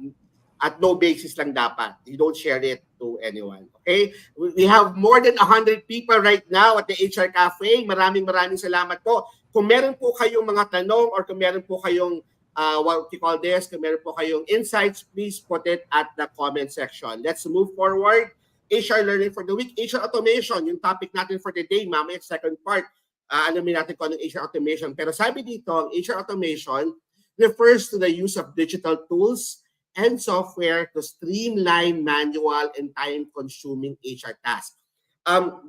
at no basis lang dapat. You don't share it to anyone. Okay? We have more than 100 people right now at the HR Cafe. Maraming salamat po. Kung meron po kayong mga tanong or kung meron po kayong what you call this, kung meron po kayong insights, please put it at the comment section. Let's move forward. HR Learning for the Week, HR Automation, yung topic natin for the day, mamaya second part, alamin natin kung anong HR Automation. Pero sabi dito, ang HR Automation refers to the use of digital tools and software to streamline manual and time-consuming HR tasks.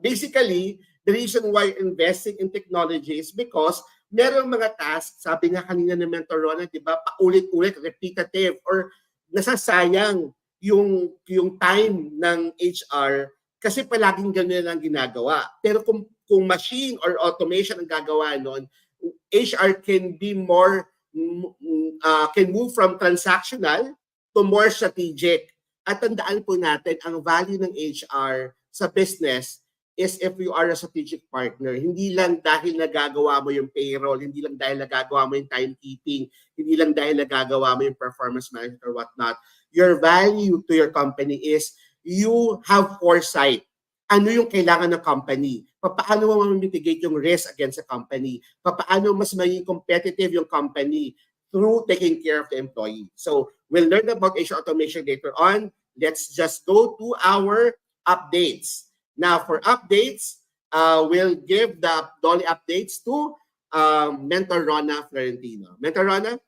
Basically, the reason why investing in technology is because merong mga tasks, sabi nga kanina ni Mentor Rona, di ba, paulit-ulit, repetitive, or nasasayang yung time ng HR kasi palaging gano'n lang ginagawa. Pero kung machine or automation ang gagawa noon, HR can be more can move from transactional to more strategic. At tandaan po natin, ang value ng HR sa business is if you are a strategic partner. Hindi lang dahil nagagawa mo yung payroll, hindi lang dahil nagagawa mo yung timekeeping, hindi lang dahil nagagawa mo yung performance management or whatnot. Your value to your company is you have foresight. Ano yung kailangan ng company? Paano mo mitigate yung risk against the company? Paano mas maging competitive yung company through taking care of the employee? So we'll learn about HR automation later on. Let's just go to our updates. Now, for updates, we'll give the Dolly updates to Mentor Rona Florentino. Mentor Rona?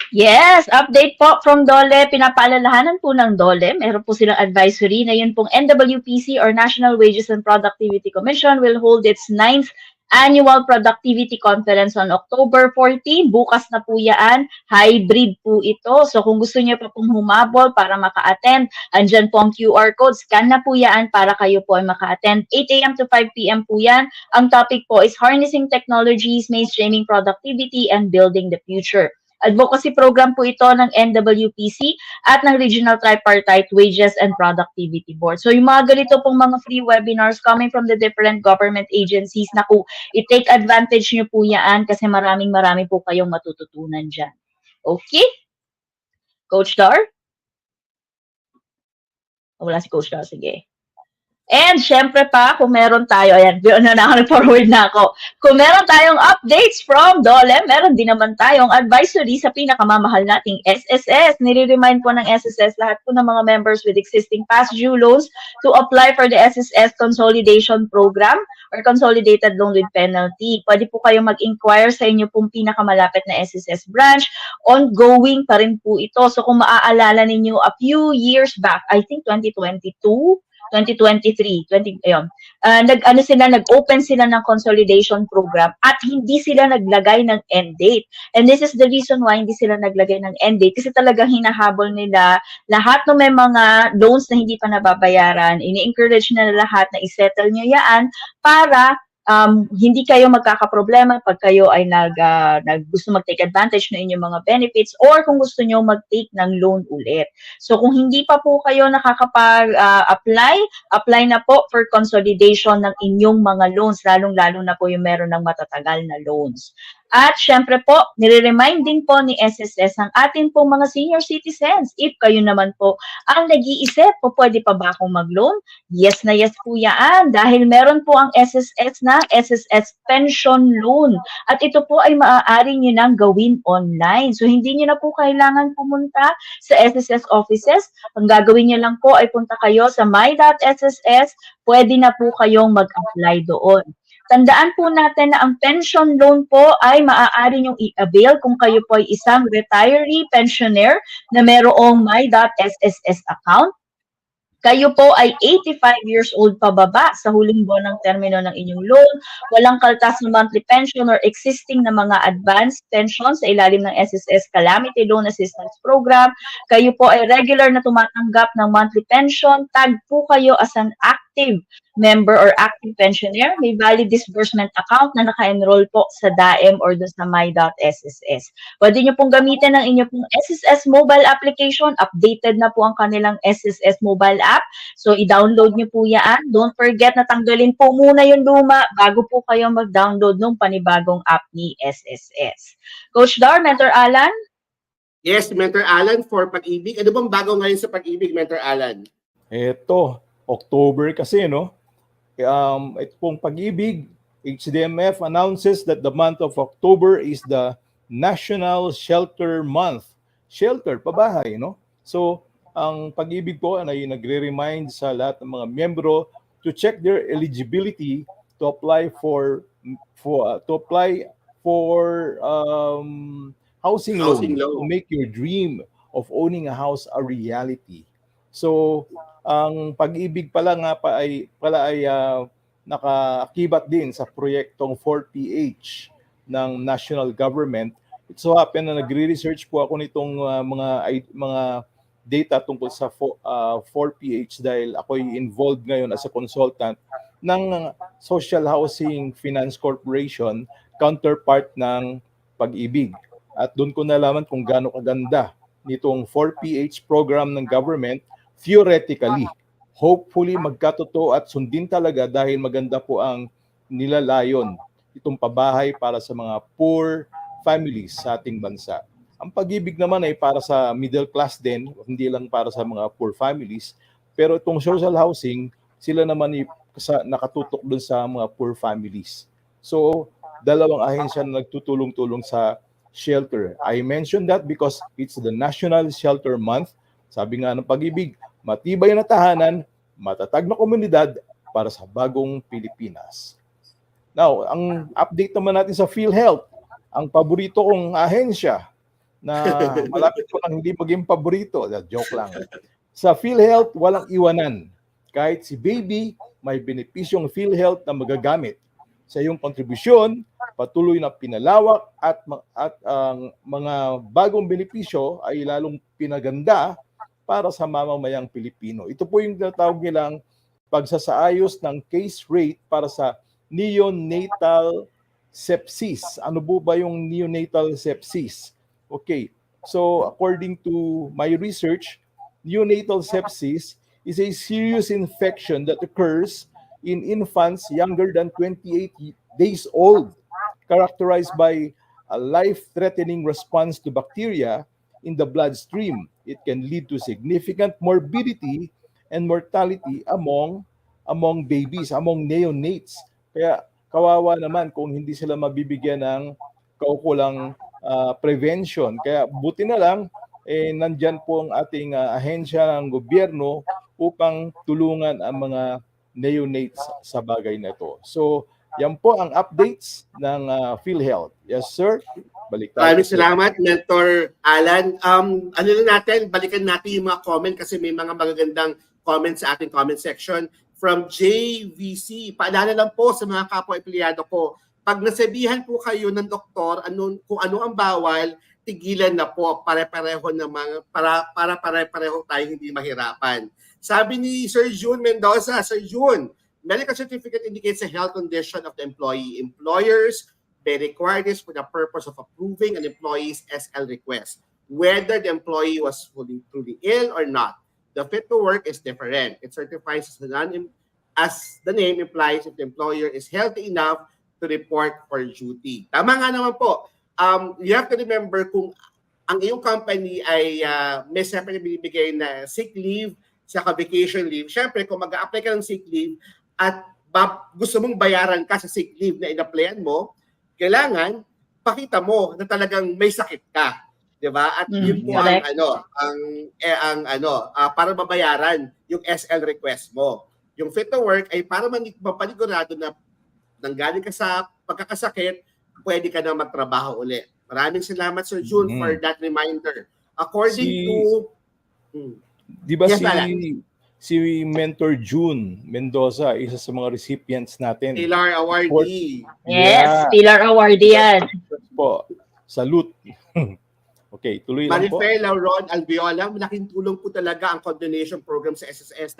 Yes, update po from DOLE. Pinapaalalahanan po ng DOLE. Meron po silang advisory na yun pong NWPC or National Wages and Productivity Commission will hold its 9th Annual Productivity Conference on October 14. Bukas na po yan. Hybrid po ito. So kung gusto niyo pa pong humabol para maka-attend, andyan po ang QR code. Scan na po yan para kayo po ay maka-attend. 8 a.m. to 5 p.m. po yan. Ang topic po is Harnessing Technologies, Mainstreaming Productivity, and Building the Future. Advocacy program po ito ng NWPC at ng Regional Tripartite Wages and Productivity Board. So yung mga ganito pong mga free webinars coming from the different government agencies, naku, i-take advantage nyo po yan kasi marami po kayong matututunan dyan. Okay? Coach Dar? Wala si Coach Dar, sige. And syempre pa, kung meron tayo, ayan, nag-forward na ako. Kung meron tayong updates from DOLE, meron din naman tayong advisory sa pinakamamahal nating SSS. Nire-remind po ng SSS lahat po ng mga members with existing past due loans to apply for the SSS Consolidation Program or Consolidated Loan with Penalty. Pwede po kayong mag-inquire sa inyo pong pinakamalapit na SSS branch. Ongoing pa rin po ito. So kung maaalala ninyo, a few years back, I think 2022, 2023, nag-open sila ng consolidation program at hindi sila naglagay ng end date. And this is the reason why hindi sila naglagay ng end date kasi talagang hinahabol nila lahat ng may mga loans na hindi pa nababayaran. Ini-encourage na lahat na isettle nyo yan para hindi kayo magkakaproblema pag kayo ay gusto mag-take advantage ng inyong mga benefits or kung gusto nyo mag-take ng loan ulit. So kung hindi pa po kayo nakakapag-apply, apply na po for consolidation ng inyong mga loans, lalong-lalo na po yung meron ng matatagal na loans. At syempre po, nire-remind din po ni SSS ang atin pong mga senior citizens. If kayo naman po ang nag-iisip po, pwede pa ba akong mag-loan? Yes na yes po yan. Dahil meron po ang SSS na SSS Pension Loan. At ito po ay maaari nyo nang gawin online. So hindi nyo na po kailangan pumunta sa SSS offices. Ang gagawin nyo lang po ay punta kayo sa my.sss. Pwede na po kayong mag-apply doon. Tandaan po natin na ang pension loan po ay maaari niyong i-avail kung kayo po ay isang retiree pensioner na mayroong my.sss account. Kayo po ay 85 years old pababa sa huling buwan ng termino ng inyong loan, walang kaltas na monthly pension or existing na mga advanced pension sa ilalim ng SSS Calamity Loan Assistance Program, kayo po ay regular na tumatanggap ng monthly pension, tag po kayo as an active member or active pensioner, may valid disbursement account na naka-enroll po sa DAEM or doon sa my.sss. Pwede nyo pong gamitin ang inyong pong SSS mobile application. Updated na po ang kanilang SSS mobile app. So, i-download nyo po yan. Don't forget na tanggalin po muna yung luma bago po kayo mag-download ng panibagong app ni SSS. Coach Dar, Mentor Alan? Yes, Mentor Alan, for Pag-ibig. Ano bang bago ngayon sa Pag-ibig, Mentor Alan? Ito, October kasi, no? Ito pong Pag-ibig, HDMF announces that the month of October is the National Shelter Month. Shelter, pabahay, no? So, ang Pag-ibig po ay nagre-remind sa lahat ng mga miyembro to check their eligibility to apply for housing loan to make your dream of owning a house a reality. So, ang Pag-ibig pala ay nakaakibat din sa proyektong 4PH ng national government. It so happen na nagre-research po ako nitong mga data tungkol sa 4PH dahil ako'y involved ngayon as a consultant ng Social Housing Finance Corporation, counterpart ng Pag-ibig. At doon ko nalaman kung gaano kaganda nitong 4PH program ng government theoretically. Hopefully magkatotoo at sundin talaga dahil maganda po ang nilalayon itong pabahay para sa mga poor families sa ating bansa. Ang pag-ibig naman ay para sa middle class din, hindi lang para sa mga poor families. Pero itong social housing, sila naman nakatutok dun sa mga poor families. So, dalawang ahensya na nagtutulong-tulong sa shelter. I mentioned that because it's the National Shelter Month. Sabi nga ng pag-ibig, matibay na tahanan, matatag na komunidad para sa bagong Pilipinas. Now, ang update naman natin sa PhilHealth, ang paborito kong ahensya na malapit ko nang hindi maging paborito. Joke lang. Sa PhilHealth, walang iwanan. Kahit si baby, may benepisyong PhilHealth na magagamit. Sa iyong kontribusyon, patuloy na pinalawak at ang mga bagong benepisyo ay lalong pinaganda para sa mamamayang Pilipino. Ito po yung tinatawag nilang pagsasaayos ng case rate para sa neonatal sepsis. Ano po ba yung neonatal sepsis? Okay, so according to my research, neonatal sepsis is a serious infection that occurs in infants younger than 28 days old, characterized by a life-threatening response to bacteria in the bloodstream. It can lead to significant morbidity and mortality among babies, among neonates. Kaya kawawa naman kung hindi sila mabibigyan ng kaukulang prevention. Kaya buti na lang, nandyan po ang ating ahensya ng gobyerno upang tulungan ang mga neonates sa bagay na ito. So, yan po ang updates ng PhilHealth. Yes, sir. Balik tayo. Maraming salamat, Mentor Alan. Ano na natin, balikan natin yung mga comment kasi may mga magagandang comments sa ating comment section. From JVC, paalala lang po sa mga kapwa-empleyado ko, pag nasabihan po kayo ng doktor kung ano ang bawal, tigilan na po, pare-pareho tayo hindi mahirapan. Sabi ni Sir June Mendoza, Sir June, medical certificate indicates a health condition of the employee. Employers may require this for the purpose of approving an employee's SL request, whether the employee was truly ill or not. The fit to work is different. It certifies as the name implies if the employer is healthy enough to report for duty. Tama nga naman po. You have to remember kung ang iyong company ay may separate binibigay na sick leave, saka vacation leave. Siyempre, kung mag-a-apply ka ng sick leave at gusto mong bayaran ka sa sick leave na in-applyan mo, kailangan pakita mo na talagang may sakit ka. 'Di ba? At yun po para mabayaran yung SL request mo. Yung fit to work ay para mapanigurado na nanggaling ka sa pagkakasakit, pwede ka na magtrabaho uli. Maraming salamat, Sir June, for that reminder. According to... Di ba yes, si Mentor June Mendoza, isa sa mga recipients natin. Pilar Awardee. Yes, Pilar Awardee yan. Po, salute. Okay, tuloy lang po. Marifer Lauron Alviola, malaking tulong po talaga ang coordination program sa SSS.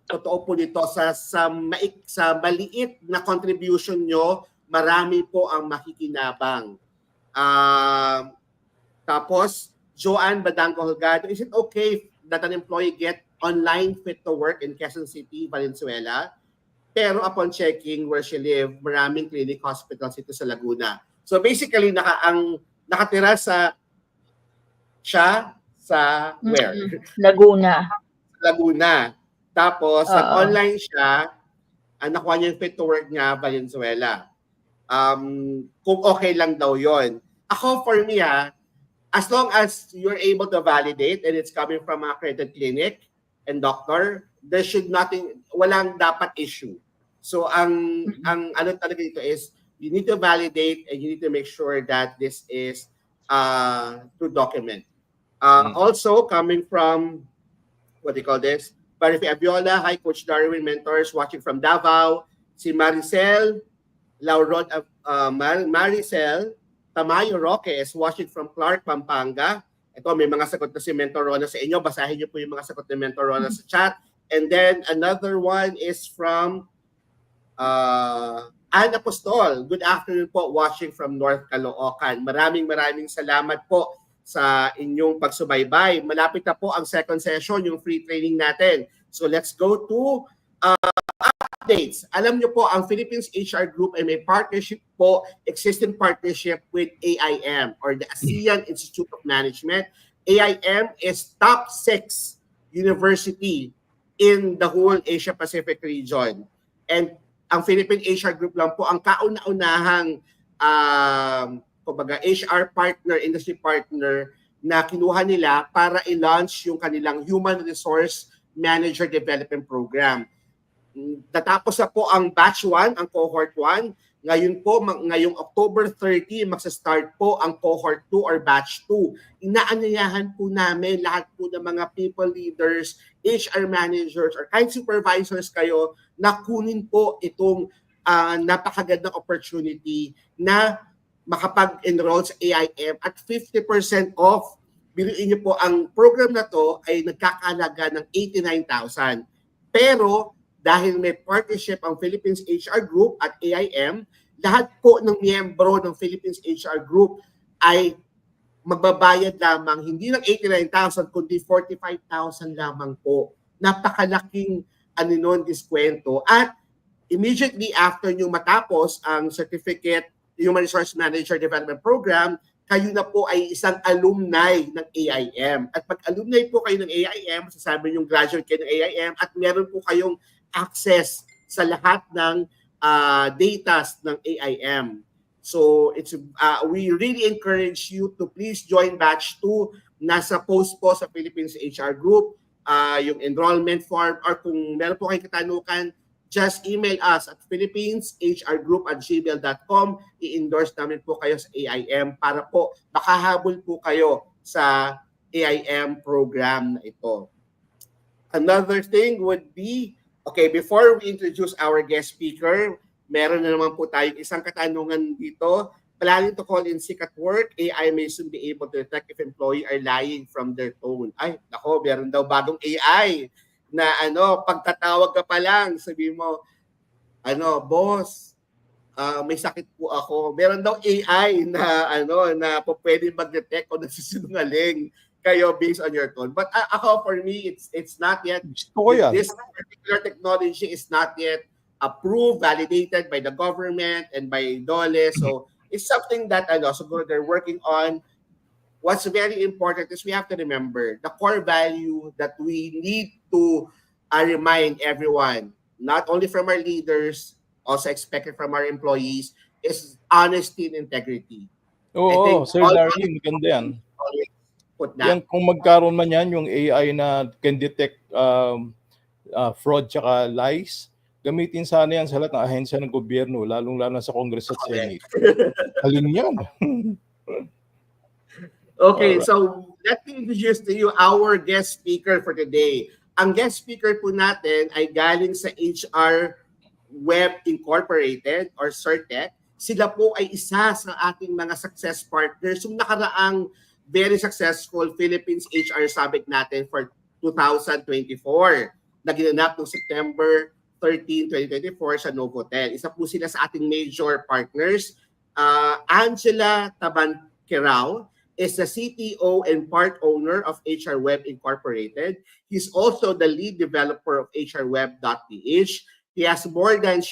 Totoo po nito sa maliit na contribution nyo, marami po ang makikinabang. Tapos, Joanne Badango Holgado, is it okay that an employee get online fit to work in Quezon City, Valenzuela? Pero upon checking where she live, maraming clinic hospitals ito sa Laguna. So basically, nakatira sa where? Laguna. Tapos, nag-online siya, nakuha niya yung fit to work niya, Valenzuela. Kung okay lang daw yon. Ako, for me, as long as you're able to validate and it's coming from an accredited clinic and doctor, there should walang dapat issue. So, ang ano talaga dito is, you need to validate and you need to make sure that this is to document. Also, coming from, what do you call this? Marife Abiola, hi Coach Darwin, mentors watching from Davao. Si Maricel Lauron, Maricel Tamayo Roque is watching from Clark, Pampanga. Ito, may mga sagot na si Mentor Rona sa inyo. Basahin niyo po yung mga sagot ni Mentor Rona sa chat. And then another one is from Ann Apostol. Good afternoon po, watching from North Caloocan. Maraming salamat po sa inyong pagsubaybay. Malapit na po ang second session, yung free training natin. So let's go to updates. Alam nyo po, ang Philippines HR Group ay may partnership po, existing partnership with AIM or the ASEAN Institute of Management. AIM is top 6 university in the whole Asia Pacific region. And ang Philippine HR Group lang po ang kauna-unahang HR partner, industry partner na kinuha nila para i-launch yung kanilang Human Resource Manager Development Program. Natapos na po ang batch 1, ang cohort 1. Ngayon po, ngayong October 30, magsa-start po ang cohort 2 or batch 2. Inaanyayahan po namin lahat po ng mga people leaders, HR managers, or kahit supervisors kayo na kunin po itong napakagandang opportunity na makapag-enroll sa AIM at 50% off. Biruin niyo po, ang program na to ay nagkakalaga ng 89,000. Pero dahil may partnership ang Philippines HR Group at AIM, lahat po ng miyembro ng Philippines HR Group ay magbabayad lamang hindi ng 89,000 kundi 45,000 lamang po. Napakalaking diskwento. At immediately after nyo matapos ang certificate Human Resource Manager Development Program, kayo na po ay isang alumni ng AIM. At pag alumni po kayo ng AIM, masasabi yung graduate kayo ng AIM at meron po kayong access sa lahat ng data ng AIM. So we really encourage you to please join batch 2. Nasa post po sa Philippines HR Group, yung enrollment form, or kung meron po kayong katanungan, just email us at philippineshrgroup@gmail.com. I-endorse namin po kayo sa AIM para po makahabol po kayo sa AIM program na ito. Another thing would be, okay, before we introduce our guest speaker, meron na naman po tayong isang katanungan dito. Planning to call in sick at work, AI may soon be able to detect if employee are lying from their tone. Ay, nako, meron daw bagong AI na pagtatawag ka pa lang, sabi mo, boss, may sakit po ako. Meron daw AI na na pwede mag-detect o nagsisinungaling kayo based on your tone. But ako, for me, it's not yet, this particular technology is not yet approved, validated by the government and by DOLE. So it's something that so they're working on. What's very important is we have to remember the core value that we need to remind everyone, not only from our leaders, also expected from our employees, is honesty and integrity. Oo, Sir Darwin, maganda yan. Yan, kung magkaroon man yan, yung AI na can detect fraud tsaka lies, gamitin sana yan sa lahat ng ahensya ng gobyerno, lalong-lalo sa Congress at Senate. Halin yan. Okay, so let me introduce to you our guest speaker for today. Ang guest speaker po natin ay galing sa HRweb Incorporated or CERTEC. Sila po ay isa sa ating mga success partners. Yung nakaraang very successful Philippines HR Summit natin for 2024 na ginanap noong September 13, 2024 sa Novotel. Isa po sila sa ating major partners. Angela Tabanquerao is the CTO and part owner of HRweb Incorporated. He's also the lead developer of HRweb.ph. She has more than 8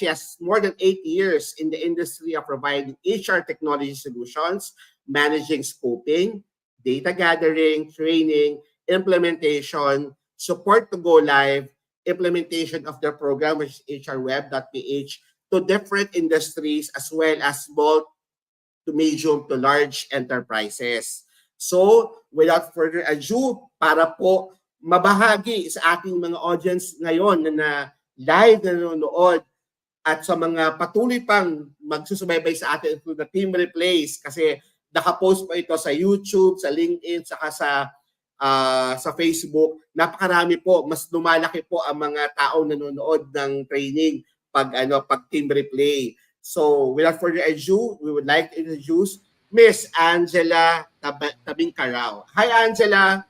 years in the industry of providing HR technology solutions, managing scoping, data gathering, training, implementation, support to go live, implementation of their program, which is HRweb.ph, to different industries as well as small to medium to large enterprises. So, without further ado, para po mabahagi sa ating mga audience ngayon na live na nanonood at sa mga patuloy pang magsusubaybay sa atin through the team replays kasi nakapost po ito sa YouTube, sa LinkedIn, saka sa Facebook. Napakarami po, mas lumalaki po ang mga tao nanonood ng training pag team replay. So, without further ado, we would like to introduce Miss Angela Tabanquerao. Hi, Angela.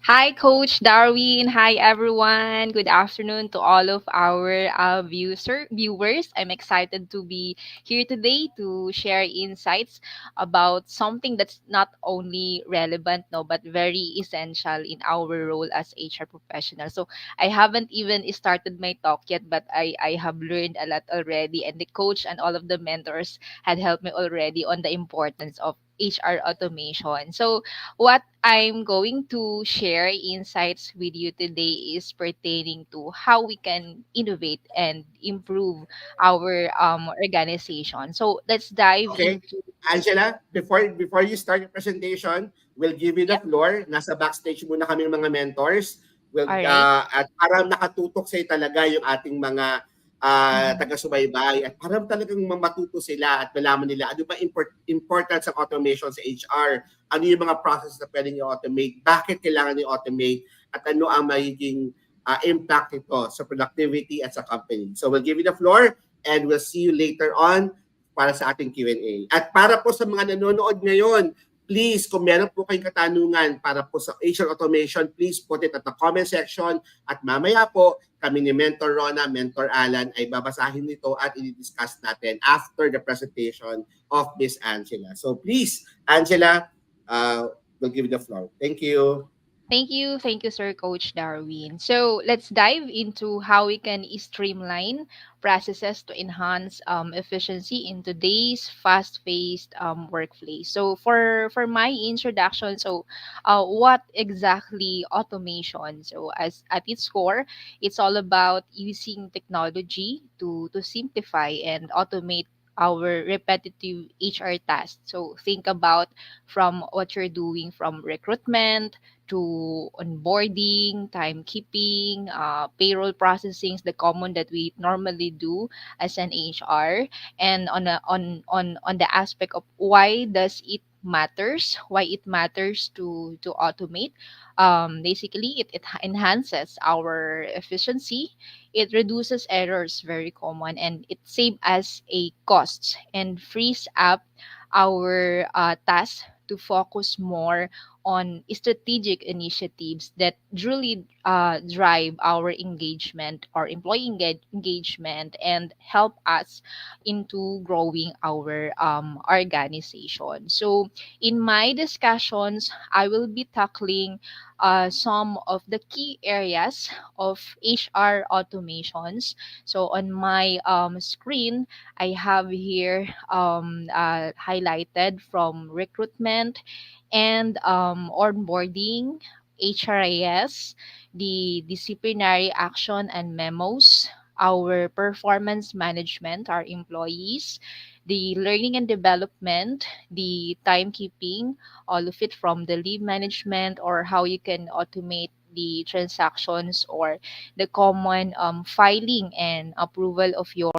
Hi, Coach Darwin. Hi, everyone. Good afternoon to all of our viewers. I'm excited to be here today to share insights about something that's not only relevant, no, but very essential in our role as HR professionals. So I haven't even started my talk yet, but I have learned a lot already, and the coach and all of the mentors had helped me already on the importance of HR automation. So what I'm going to share insights with you today is pertaining to how we can innovate and improve our organization. So let's dive Okay. into. Angela, before you start your presentation, we'll give you the Yep. floor. Nasa backstage muna kami mga mentors. All right. At para nakatutok sa'yo talaga yung ating mga Mhm. taga-subaybay at para talagang matuto sila at malaman nila ano ba importance ng automation sa HR, ano yung mga process na pwedeng i-automate, bakit kailangan i-automate, at ano ang magiging impact nito sa productivity at sa company. So we'll give you the floor and we'll see you later on para sa ating Q&A. At para po sa mga nanonood ngayon, please, kung meron po kayong katanungan para po sa HR automation, please put it at the comment section. At mamaya po, kami ni Mentor Rona, Mentor Alan ay babasahin nito at i-discuss natin after the presentation of Miss Angela. So please, Angela, we'll give you the floor. Thank you. Thank you, Sir Coach Darwin. So let's dive into how we can streamline processes to enhance efficiency in today's fast-paced workplace. So for my introduction, so what exactly automation? So as at its core, it's all about using technology to simplify and automate our repetitive HR tasks. So think about from what you're doing from recruitment to onboarding, timekeeping, payroll processing, the common that we normally do as an HR, and on the aspect of why does it matters, why it matters to automate. Basically, it enhances our efficiency, it reduces errors, very common, and it saves us a cost and frees up our tasks to focus more on strategic initiatives that truly drive our engagement or employee engagement and help us into growing our organization. So, in my discussions, I will be tackling some of the key areas of HR automations. So, on my screen, I have here highlighted from recruitment and onboarding, HRIS, the disciplinary action and memos, our performance management, our employees, the learning and development, the timekeeping, all of it from the leave management or how you can automate the transactions or the common filing and approval of your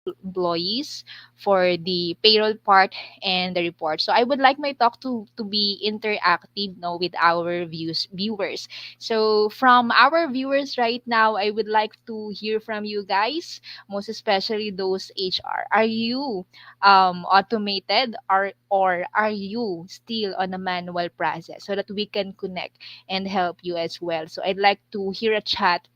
employees for the payroll part and the report. So I would like my talk to be interactive now with our viewers. So from our viewers right now, I would like to hear from you guys, most especially those HR. Are you automated or are you still on a manual process so that we can connect and help you as well? So I'd like to hear a chat.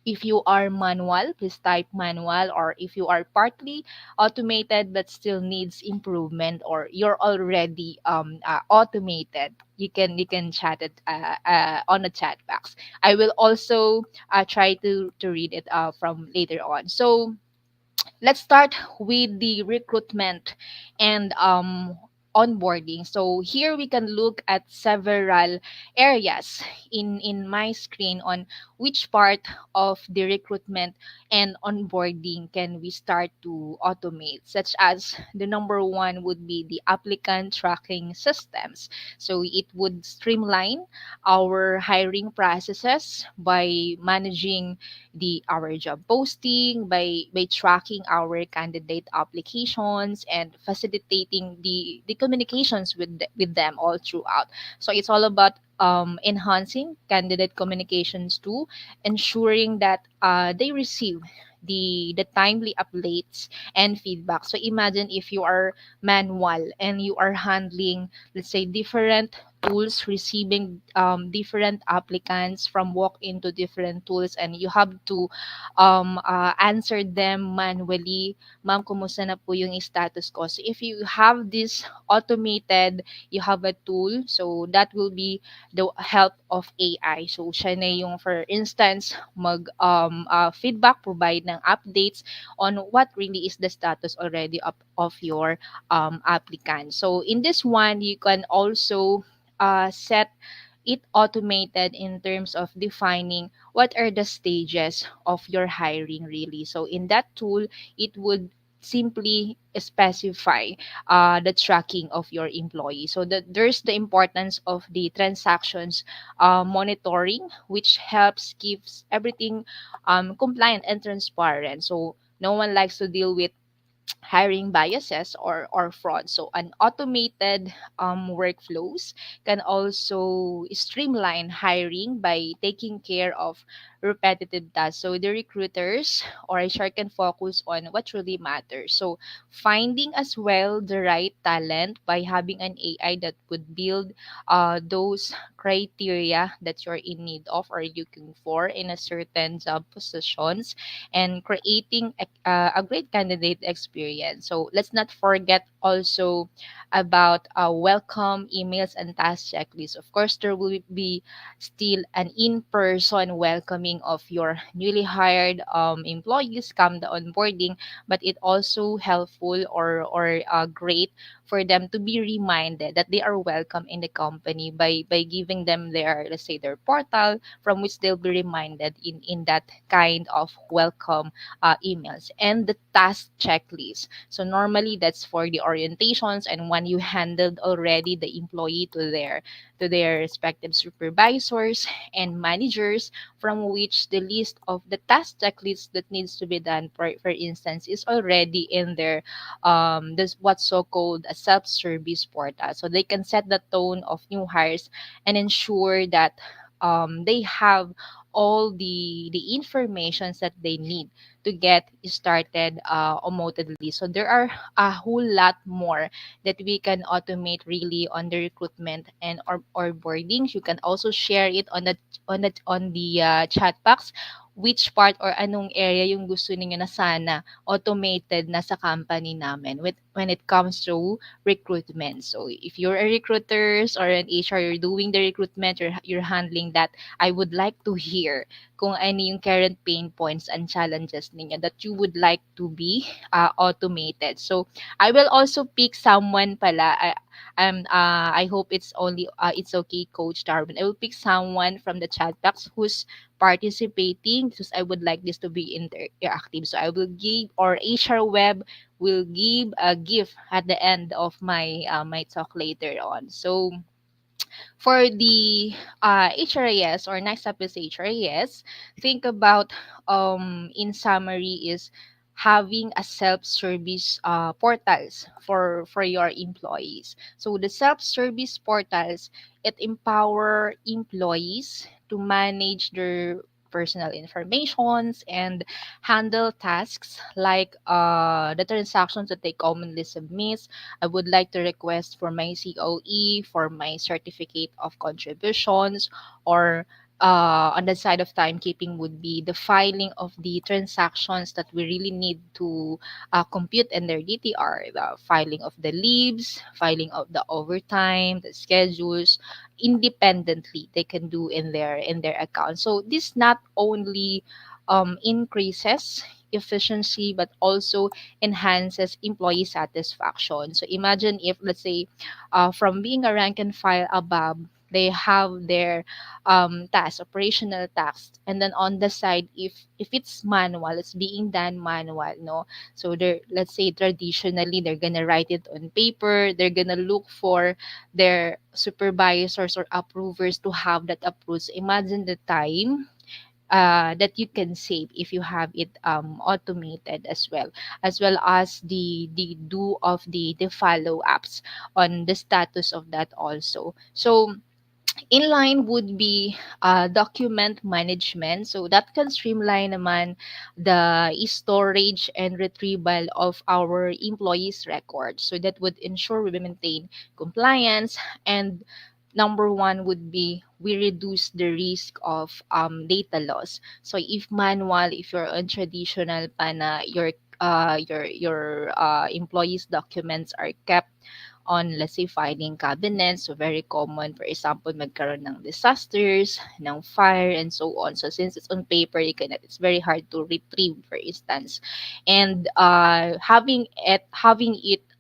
If you are manual, please type manual, or if you are partly automated but still needs improvement, or you're already automated, you can chat it on the chat box. I will also try to read it from later on. So let's start with the recruitment and onboarding. So here we can look at several areas in my screen on which part of the recruitment and onboarding can we start to automate, such as the number one would be the applicant tracking systems. So it would streamline our hiring processes by managing the our job posting, by tracking our candidate applications and facilitating the communications with them all throughout. So it's all about enhancing candidate communications too, ensuring that they receive the timely updates and feedback. So imagine if you are manual and you are handling, let's say, different tools, receiving different applicants from walk into different tools, and you have to answer them manually. Ma'am, kumusta na po yung status ko? So if you have this automated, you have a tool, so that will be the help of AI. So siya na yung, for instance, mag feedback, provide ng updates on what really is the status already of your applicant. So in this one, you can also set it automated in terms of defining what are the stages of your hiring really. So in that tool, it would simply specify the tracking of your employee. So that there's the importance of the transactions monitoring, which helps keeps everything compliant and transparent. So no one likes to deal with hiring biases or fraud. So an automated workflows can also streamline hiring by taking care of repetitive tasks. So the recruiters or HR can focus on what really matters. So finding as well the right talent by having an AI that would build those criteria that you're in need of or looking for in a certain job positions, and creating a great candidate experience. So let's not forget also about welcome emails and task checklists. Of course, there will be still an in-person welcoming of your newly hired employees come the onboarding, but it also helpful or great for them to be reminded that they are welcome in the company by giving them their, let's say, their portal from which they'll be reminded in that kind of welcome emails, and the task checklist. So normally that's for the orientations and when you handled already the employee to their respective supervisors and managers, from which the list of the task checklist that needs to be done, for instance, is already in their this what's so called a self-service portal. So they can set the tone of new hires and ensure that they have all the informations that they need to get started remotely. So there are a whole lot more that we can automate really on the recruitment or boardings. You can also share it on the chat box which part or anong area yung gusto niyo na sana automated na sa company namin when it comes to recruitment. So if you're a recruiters or an HR, you're doing the recruitment, you're handling that, I would like to hear kung ano yung current pain points and challenges ninyo that you would like to be automated. So I will also pick someone pala. I hope it's okay, Coach Darwin. I will pick someone from the chat box who's participating because I would like this to be interactive. So I will give, or HRweb will give a gift at the end of my talk later on. So for the HRIS or next up is HRIS, think about in summary is having a self-service portals for your employees. So the self-service portals, it empower employees to manage their personal informations and handle tasks like the transactions that they commonly submit. I would like to request for my COE, for my certificate of contributions, or on the side of timekeeping would be the filing of the transactions that we really need to compute in their DTR, the filing of the leaves, filing of the overtime, the schedules, independently they can do in their account. So this not only increases efficiency but also enhances employee satisfaction. So imagine if, let's say, from being a rank and file above, they have their tasks, operational tasks, and then on the side, if it's manual, it's being done manual, no. So they're, let's say, traditionally they're gonna write it on paper. They're gonna look for their supervisors or approvers to have that approved. So imagine the time that you can save if you have it automated as well as the do of the follow ups on the status of that also. So Inline would be document management. So that can streamline naman the storage and retrieval of our employees' records. So that would ensure we maintain compliance. And number one would be we reduce the risk of data loss. So if manual, if you're on traditional pa na your employees' documents are kept on, let's say, filing cabinets. So very common, for example, magkaroon ng disasters, ng fire, and so on. So since it's on paper, it's very hard to retrieve, for instance. And having it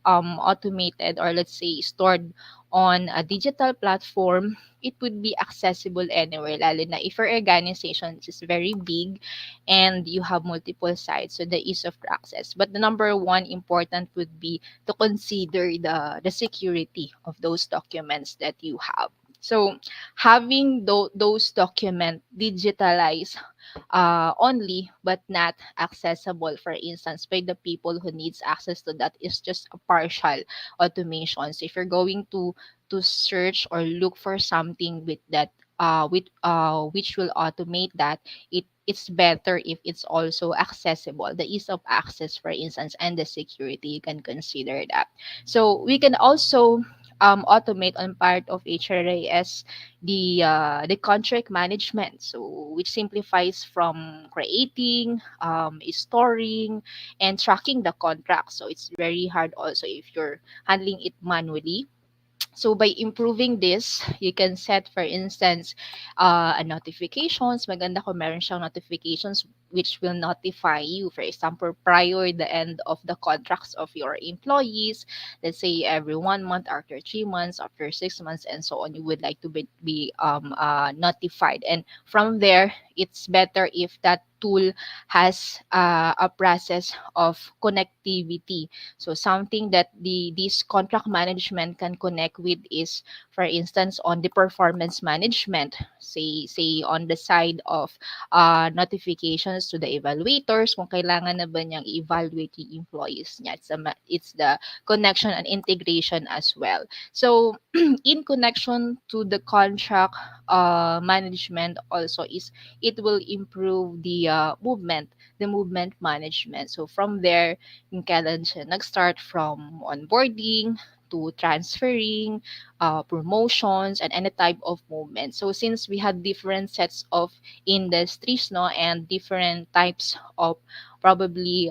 automated, or let's say stored on a digital platform, it would be accessible anywhere, lalo na if your organization is very big and you have multiple sites, so the ease of access. But the number one important would be to consider the security of those documents that you have. So having those documents digitalized only but not accessible, for instance, by the people who needs access to that, is just a partial automation. So if you're going to search or look for something with that which will automate that, it's better if it's also accessible, the ease of access, for instance, and the security, you can consider that. So we can also automate on part of HRIS the contract management, so which simplifies from creating, storing, and tracking the contract. So it's very hard also if you're handling it manually. So by improving this, you can set, for instance, a notifications. Maganda kung meron siyang notifications which will notify you, for example, prior the end of the contracts of your employees. Let's say every 1 month, after 3 months, after 6 months, and so on. You would like to be notified, and from there, it's better if that tool has a process of connectivity. So something that this contract management can connect with is, for instance, on the performance management, say on the side of notifications to the evaluators, kung kailangan na ba niyang evaluate yung employees niya. It's the connection and integration as well. So in connection to the contract management also is, it will improve the movement management. So from there, yung kailan siya nag-start, from onboarding to transferring, promotions, and any type of movement. So since we had different sets of industries, no, and different types of probably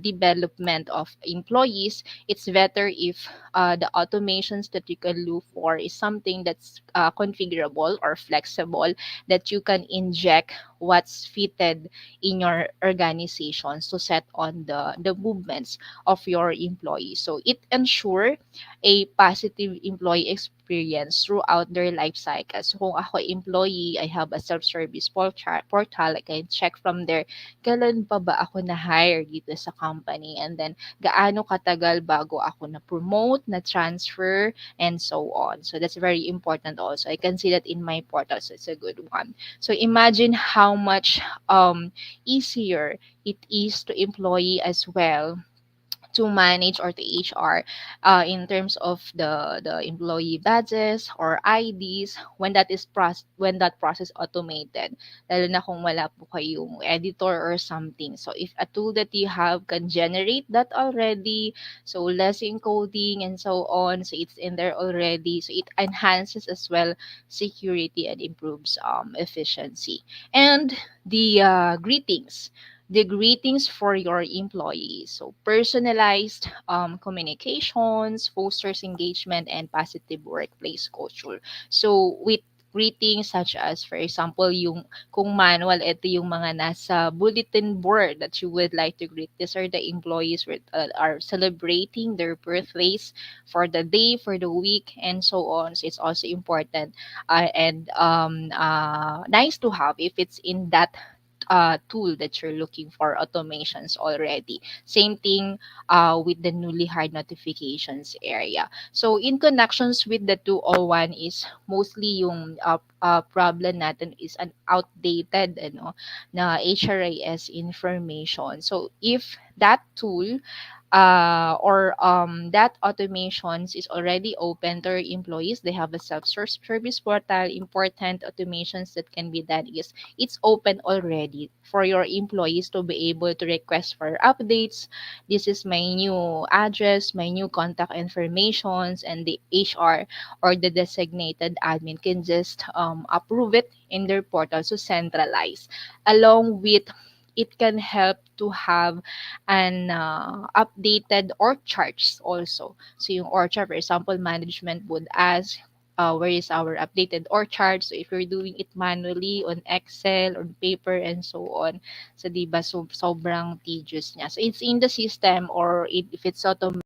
development of employees, it's better if the automations that you can look for is something that's configurable or flexible, that you can inject what's fitted in your organizations to set on the movements of your employees. So it ensure a positive employee experience throughout their life cycle. So kung ako employee, I have a self-service portal, I can check from there, kailan pa ba ako na-hire dito sa company, and then gaano katagal bago ako na-promote, na-transfer, and so on. So that's very important also. I can see that in my portal, so it's a good one. So imagine how much easier it is to employee as well to manage, or to HR, in terms of the employee badges or IDs when when that process automated, lalo na kung wala po kayong editor or something. So if a tool that you have can generate that already, so less encoding and so on, so it's in there already, so it enhances as well security and improves efficiency. And the greetings for your employees. So personalized communications, fosters engagement, and positive workplace culture. So with greetings such as, for example, yung kung manual, ito yung mga nasa bulletin board that you would like to greet. These are the employees are celebrating their birthdays for the day, for the week, and so on. So it's also important and nice to have if it's in that tool that you're looking for automations already. Same thing with the newly hired notifications area. So in connections with the 201 is mostly yung problem natin is an outdated na HRIS information. So if that tool that automations is already open to our employees. They have a self-service portal. Important automations that can be done is it's open already for your employees to be able to request for updates. This is my new address, my new contact informations, and the HR or the designated admin can just approve it in their portal, so centralize. Along with, it can help to have an updated org charts also. So yung org chart, for example, management would ask, where is our updated org chart? So if you're doing it manually on Excel or paper and so on, so di ba, so sobrang tedious niya. So it's in the system, or if it's automated.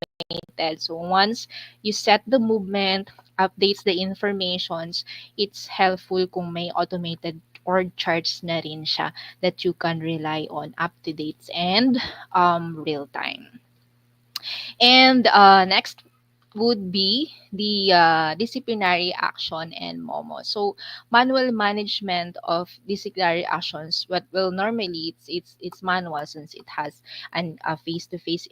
So once you set the movement, updates the informations, it's helpful kung may automated org charts na rin siya that you can rely on, up to dates and real time. And next would be the disciplinary action and MOMO. So manual management of disciplinary actions. What will normally it's manual, since it has an a face-to-face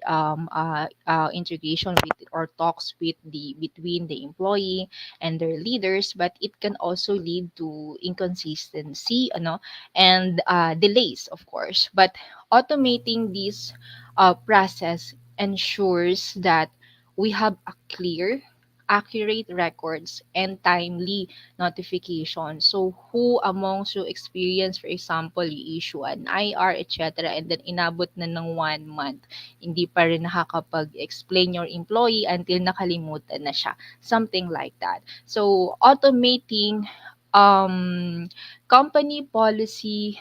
integration with or talks with the between the employee and their leaders, but it can also lead to inconsistency, and delays, of course. But automating this process ensures that we have a clear, accurate records and timely notification. So who amongst you experience, for example, you issue an IR, etc., and then inabot na ng 1 month, hindi pa rin nakakapag-explain your employee until nakalimutan na siya. Something like that. So automating company policy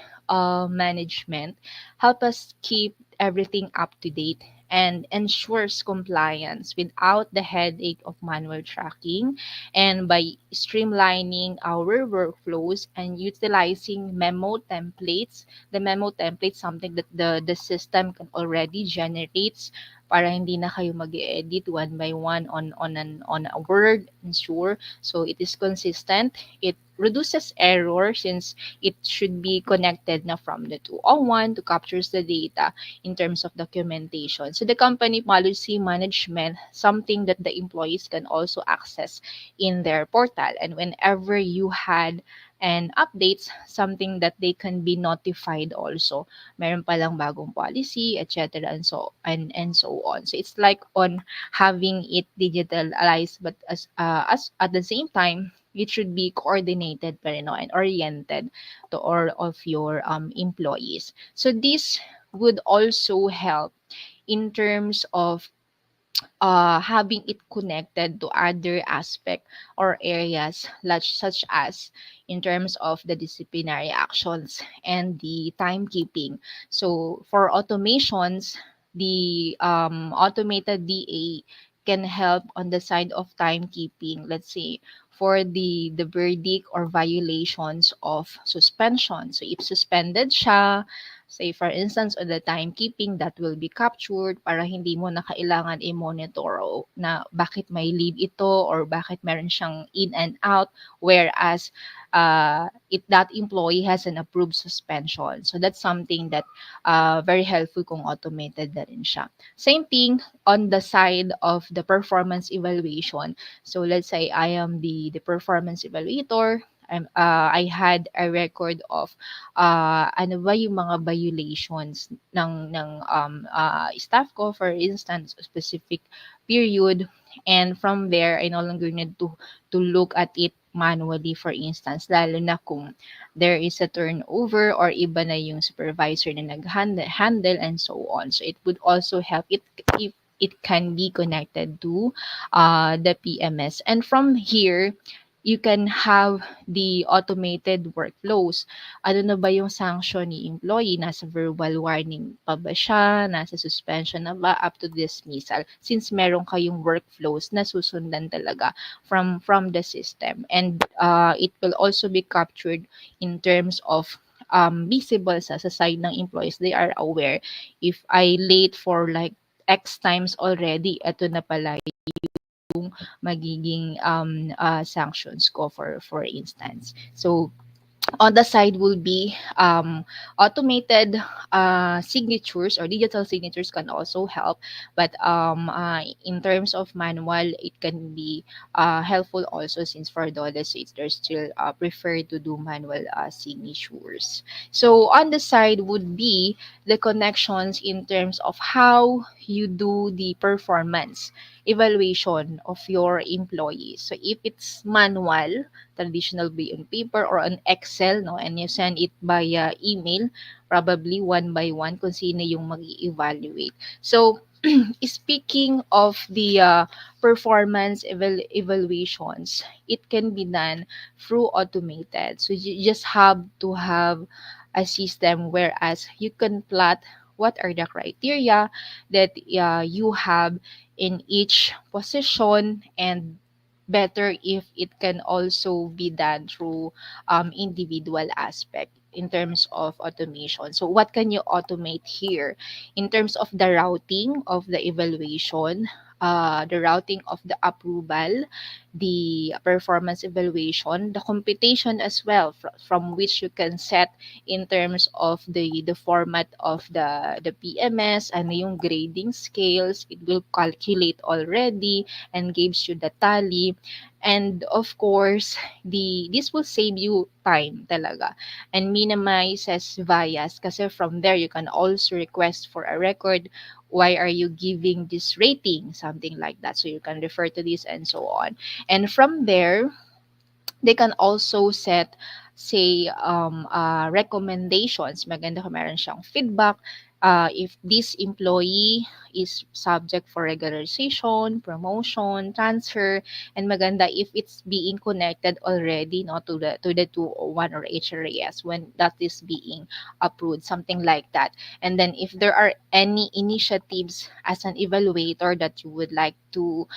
management help us keep everything up to date and ensures compliance without the headache of manual tracking. And by streamlining our workflows and utilizing memo templates, the memo template something that the system can already generates, para hindi na kayo mag-edit one by one on a word, ensure so it is consistent. It reduces error since it should be connected na from the 201 to captures the data in terms of documentation. So the company policy management, something that the employees can also access in their portal. And whenever you had an updates, something that they can be notified also. Meron palang bagong policy, etc. and so on. So it's like on having it digitalized, but as at the same time, it should be coordinated pa rin, no, and oriented to all of your employees. So this would also help in terms of having it connected to other aspect or areas, such as in terms of the disciplinary actions and the timekeeping. So for automations, the automated DA can help on the side of timekeeping. Let's say for the verdict or violations of suspension. So if suspended siya, say for instance, on the timekeeping, that will be captured para hindi mo na kailangan i-monitor na bakit may leave ito or bakit meron siyang in and out, whereas that employee has an approved suspension. So that's something that very helpful kung automated na rin siya. Same thing on the side of the performance evaluation. So let's say I am the performance evaluator. I had a record of ano ba yung mga violations ng staff ko, for instance, a specific period, and from there I no longer need to look at it manually, for instance, lalo na kung there is a turnover or iba na yung supervisor na nag-handle and so on. So it would also help it if it can be connected to the PMS, and from here you can have the automated workflows. Ano na ba yung sanction ni employee? Nasa verbal warning pa ba siya? Nasa suspension na ba? Up to dismissal. Since meron kayong workflows na susundan talaga from the system. And it will also be captured in terms of visible sa side ng employees. They are aware. If I late for like X times already, ito na pala magiging sanctions ko, for instance. So On the side will be automated signatures, or digital signatures can also help, but in terms of manual, it can be helpful also, since for the other states they're still prefer to do manual signatures. So on the side would be the connections in terms of how you do the performance evaluation of your employees. So if it's manual, traditional be on paper or on Excel, no, and you send it via email, probably one by one kung sino yung mag-evaluate. So speaking of the performance evaluations, it can be done through automated. So you just have to have a system whereas you can plot what are the criteria that you have in each position, and better if it can also be done through individual aspect in terms of automation. So what can you automate here? In terms of the routing of the evaluation, the routing of the approval, the performance evaluation, the computation as well, from which you can set in terms of the format of the PMS and yung grading scales. It will calculate already and gives you the tally. And of course, this will save you time talaga and minimizes bias, kasi from there you can also request for a record. Why are you giving this rating? Something like that. So you can refer to this and so on. And from there, they can also set, say, recommendations. Maganda kung meron siyang feedback. If this employee is subject for regularization, promotion, transfer, and maganda if it's being connected already, no, to the 201 or HRAS when that is being approved, something like that. And then if there are any initiatives as an evaluator that you would like to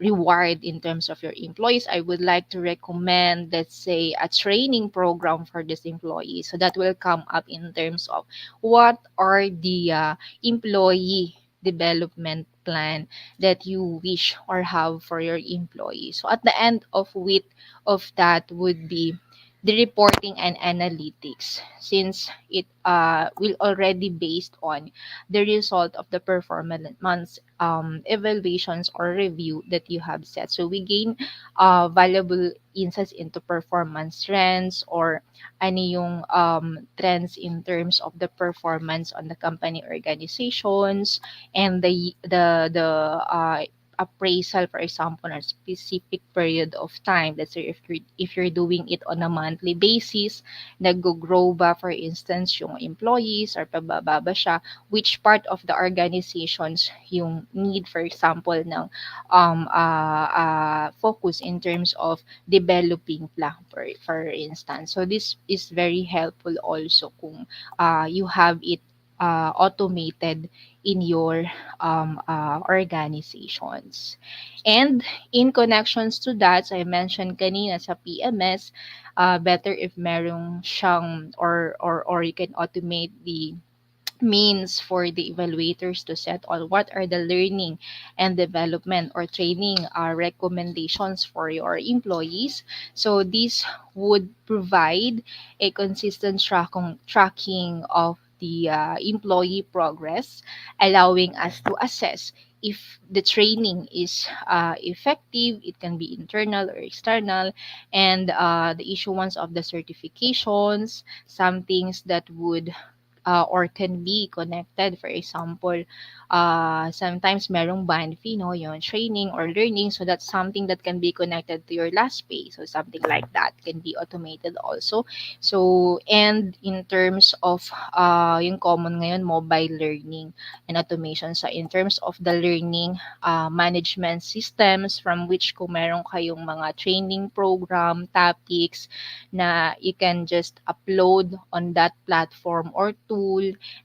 reward in terms of your employees, I would like to recommend, let's say, a training program for this employee. So that will come up in terms of what are the employee development plan that you wish or have for your employees. So at the end of that would be the reporting and analytics, since it will already based on the result of the performance evaluations or review that you have set. So we gain valuable insights into performance trends, or any yung trends in terms of the performance on the company organizations, and the appraisal, for example, on a specific period of time. Let's say if you're doing it on a monthly basis, nag-grow ba, for instance, yung employees, or pababa ba siya, which part of the organizations yung need, for example, ng focus in terms of developing plan, for instance. So this is very helpful also kung you have it automated in your organizations. And in connections to that, so I mentioned kanina sa PMS, better if merong siyang, or you can automate the means for the evaluators to set on what are the learning and development or training recommendations for your employees. So this would provide a consistent tracking of the employee progress, allowing us to assess if the training is effective. It can be internal or external, and the issuance of the certifications, some things that would or can be connected. For example, sometimes merong band fee, no, yung training or learning. So that's something that can be connected to your last pay. So something like that can be automated also. So, and in terms of yung common ngayon, mobile learning and automation. So in terms of the learning management systems, from which kung meron kayong mga training program, topics, na you can just upload on that platform or tool,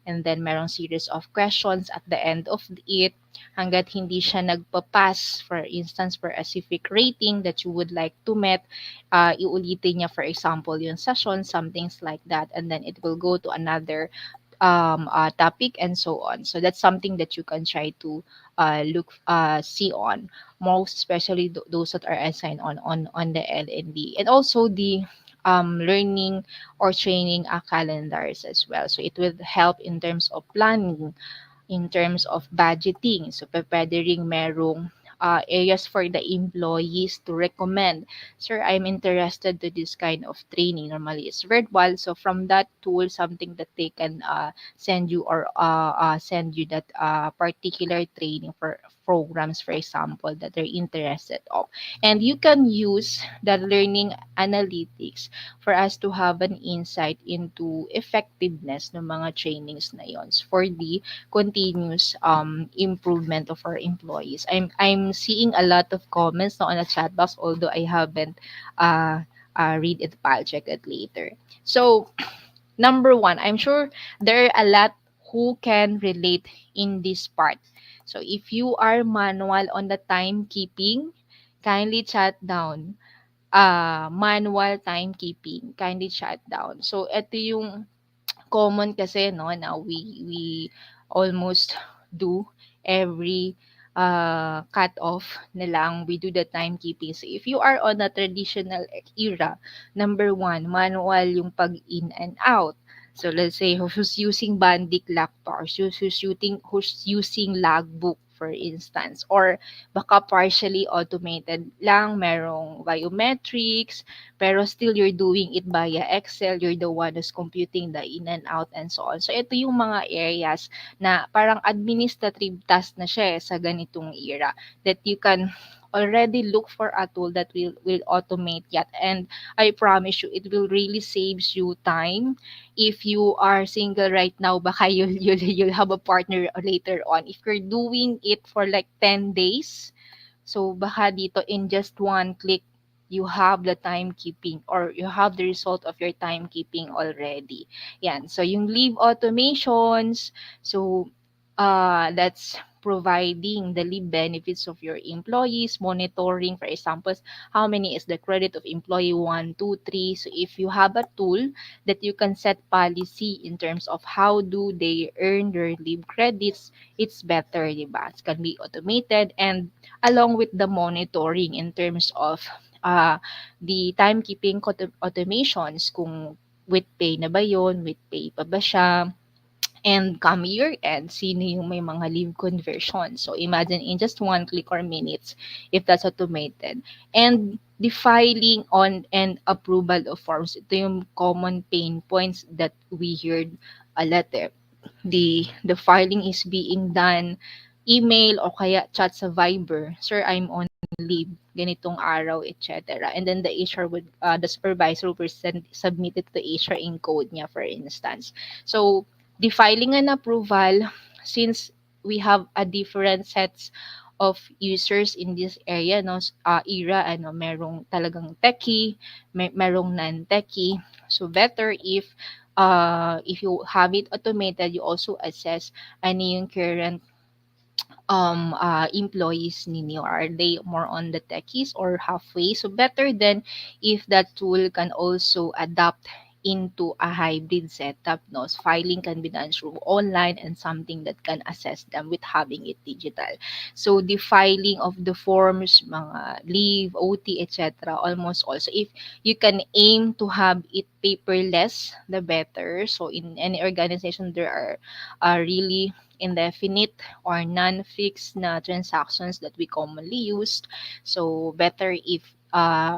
and then merong series of questions at the end of it. Hanggat hindi siya nagpa-pass, for instance, for a specific rating that you would like to met, iulitin niya, for example, yung session, some things like that, and then it will go to another topic, and so on. So that's something that you can try to see on, most especially those that are assigned on the LND. And also the learning or training calendars as well. So it will help in terms of planning, in terms of budgeting. So, pwede ring merong areas for the employees to recommend. Sir, I'm interested to this kind of training. Normally, it's virtual. So, from that tool, something that they can send you or send you that particular training for programs, for example, that they're interested of. And you can use the learning analytics for us to have an insight into effectiveness ng mga trainings na yon for the continuous improvement of our employees. I'm seeing a lot of comments now on the chat box, although I haven't uh, read it. I'll check it later. So number one, I'm sure there are a lot who can relate in this part. So if you are manual on the timekeeping, kindly chat down. Manual timekeeping, kindly chat down. So ito yung common kasi 'no na we almost do every cut off na lang we do the timekeeping. So if you are on a traditional era, number one, manual yung pag in and out. So let's say who's using Bandic laptop, who's using logbook for instance, or baka partially automated lang, merong biometrics, pero still you're doing it via Excel, you're the one who's computing the in and out and so on. So ito yung mga areas na parang administrative task na siya sa ganitong era that you can already look for a tool that will automate that, and I promise you it will really saves you time. If you are single right now, baka you'll have a partner later on if you're doing it for like 10 days. So baka dito in just one click, you have the timekeeping or you have the result of your timekeeping already. Yan. So yung leave automations, so that's providing the leave benefits of your employees, monitoring, for example, how many is the credit of employee 1, 2, 3. So if you have a tool that you can set policy in terms of how do they earn their leave credits, it's better, diba? It can be automated, and along with the monitoring in terms of uh, the timekeeping automations, kung with pay na ba yun, with pay pa ba siya, and come year end, sino yung may mga leave conversion. So imagine in just one click or minutes if that's automated. And the filing on and approval of forms, ito yung common pain points that we heard a lot eh. The filing is being done email o kaya chat sa Viber, "Sir, I'm on leave, ganitong araw," etc. And then the HR would, the supervisor will submit it to the HR in code niya, for instance. So, the filing and approval, since we have a different sets of users in this area, no, era, ano, merong talagang techie, merong non-techie. So, better if you have it automated, you also assess ano yung current employees ninyo? Are they more on the techies or halfway? So better than if that tool can also adapt into a hybrid setup. No? So filing can be done through online and something that can assess them with having it digital. So the filing of the forms, mga leave, OT, etc. almost also. If you can aim to have it paperless, the better. So in any organization, there are really indefinite or non-fixed na transactions that we commonly use. So better if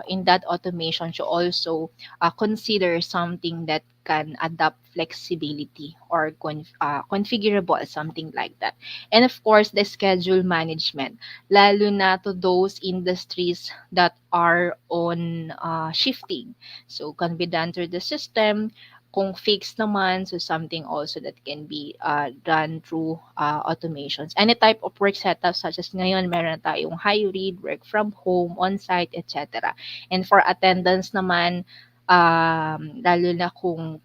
in that automation you also consider something that can adapt flexibility or configurable, something like that. And of course, the schedule management, lalo na to those industries that are on shifting. So can be done through the system. Kung fixed naman, so something also that can be done through automations. Any type of work setup, such as ngayon, meron tayong hybrid, work from home, on-site, etc. And for attendance naman, lalo na kung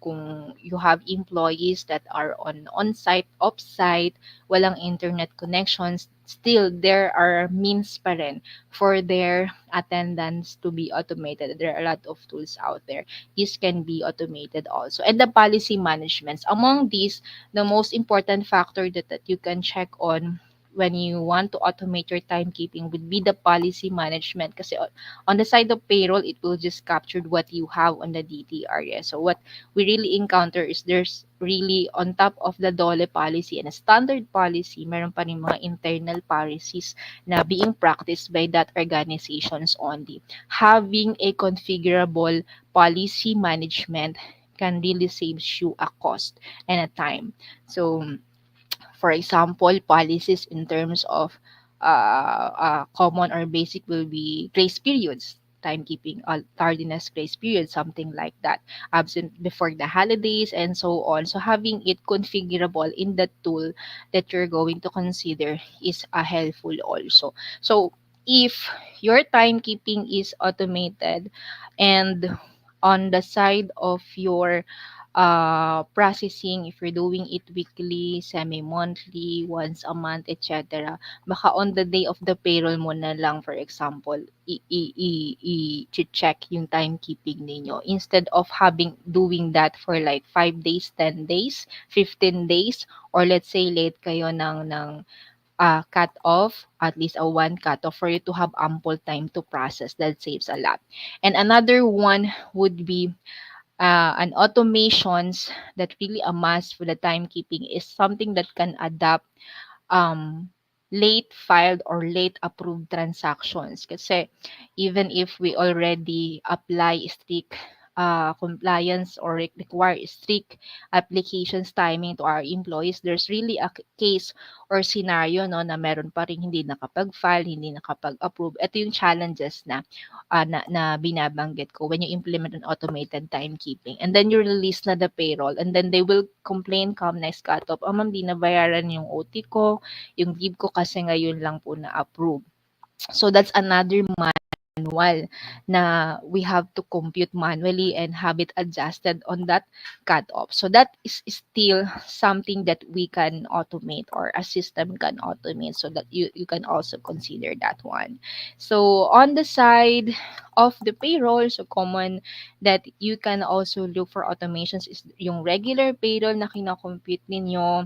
you have employees that are on-site, off-site, walang internet connections, still there are means pa rin for their attendance to be automated. There are a lot of tools out there. This can be automated also. And the policy management. Among these, the most important factor that you can check on when you want to automate your timekeeping would be the policy management. Kasi on the side of payroll, it will just capture what you have on the DTR. So what we really encounter is there's really on top of the DOLE policy and a standard policy, meron pa rin mga internal policies na being practiced by that organizations only. Having a configurable policy management can really save you a cost and a time. So for example, policies in terms of common or basic will be grace periods, timekeeping, tardiness grace period, something like that, absent before the holidays, and so on. So having it configurable in the tool that you're going to consider is helpful also. So if your timekeeping is automated and on the side of your processing, if you're doing it weekly, semi-monthly, once a month, etc., baka on the day of the payroll mo na lang, for example, i-check yung timekeeping ninyo. Instead of doing that for like 5 days, 10 days, 15 days, or let's say late kayo cut off, at least a one cut off for you to have ample time to process. That saves a lot. And another one would be and automations that really a must for the timekeeping is something that can adapt um, late filed or late approved transactions. Kasi even if we already apply strict compliance or require strict applications timing to our employees, there's really a case or scenario no na meron pa rin hindi nakapag-file, hindi nakapag-approve. Ito yung challenges na binabanggit ko when you implement an automated timekeeping. And then you release na the payroll and then they will complain come next cut-off, ma'am, di nabayaran yung OT ko, yung leave ko kasi ngayon lang po na-approve. So that's another manual na we have to compute manually and have it adjusted on that cutoff. So that is still something that we can automate or a system can automate, so that you can also consider that one. So on the side of the payroll, so common that you can also look for automations is yung regular payroll na kinakompute ninyo,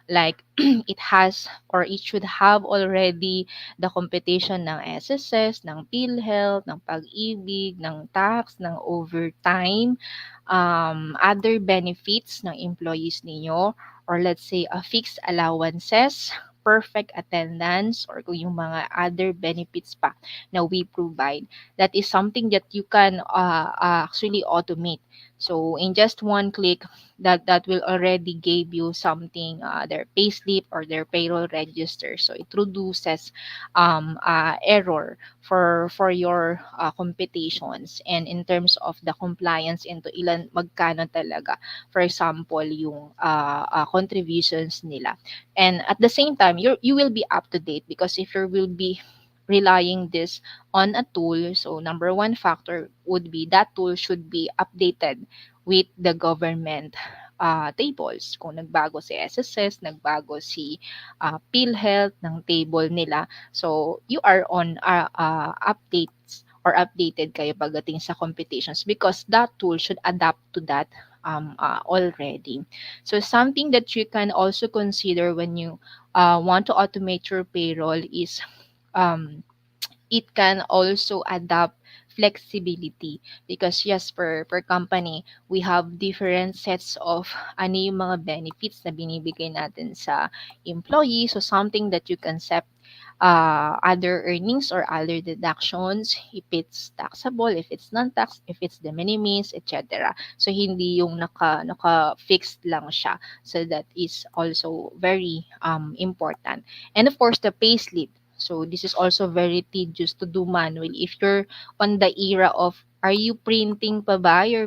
like it has or it should have already the computation ng SSS, ng PhilHealth, ng Pag-ibig, ng tax, ng overtime, other benefits ng employees ninyo, or let's say a fixed allowances, perfect attendance, or kung yung mga other benefits pa na we provide. That is something that you can actually automate. So in just one click, that will already give you something, their payslip or their payroll register. So it reduces error for your computations, and in terms of the compliance into ilan magkano talaga, for example yung contributions nila. And at the same time, you will be up to date, because if you will be relying this on a tool, so number one factor would be that tool should be updated with the government tables. Kung nagbago si SSS, nagbago si PhilHealth ng table nila, so you are on updates or updated kayo pagdating sa computations, because that tool should adapt to that already. So something that you can also consider when you want to automate your payroll is it can also adapt flexibility, because yes, per company we have different sets of ano yung mga benefits na binibigay natin sa employee. So something that you can set other earnings or other deductions, if it's taxable, if it's non-tax, if it's de minimis, etc. So hindi yung naka-fixed lang siya. So that is also very important. And of course, the payslip. So this is also very tedious to do manually. If you're on the era of, are you printing pa ba your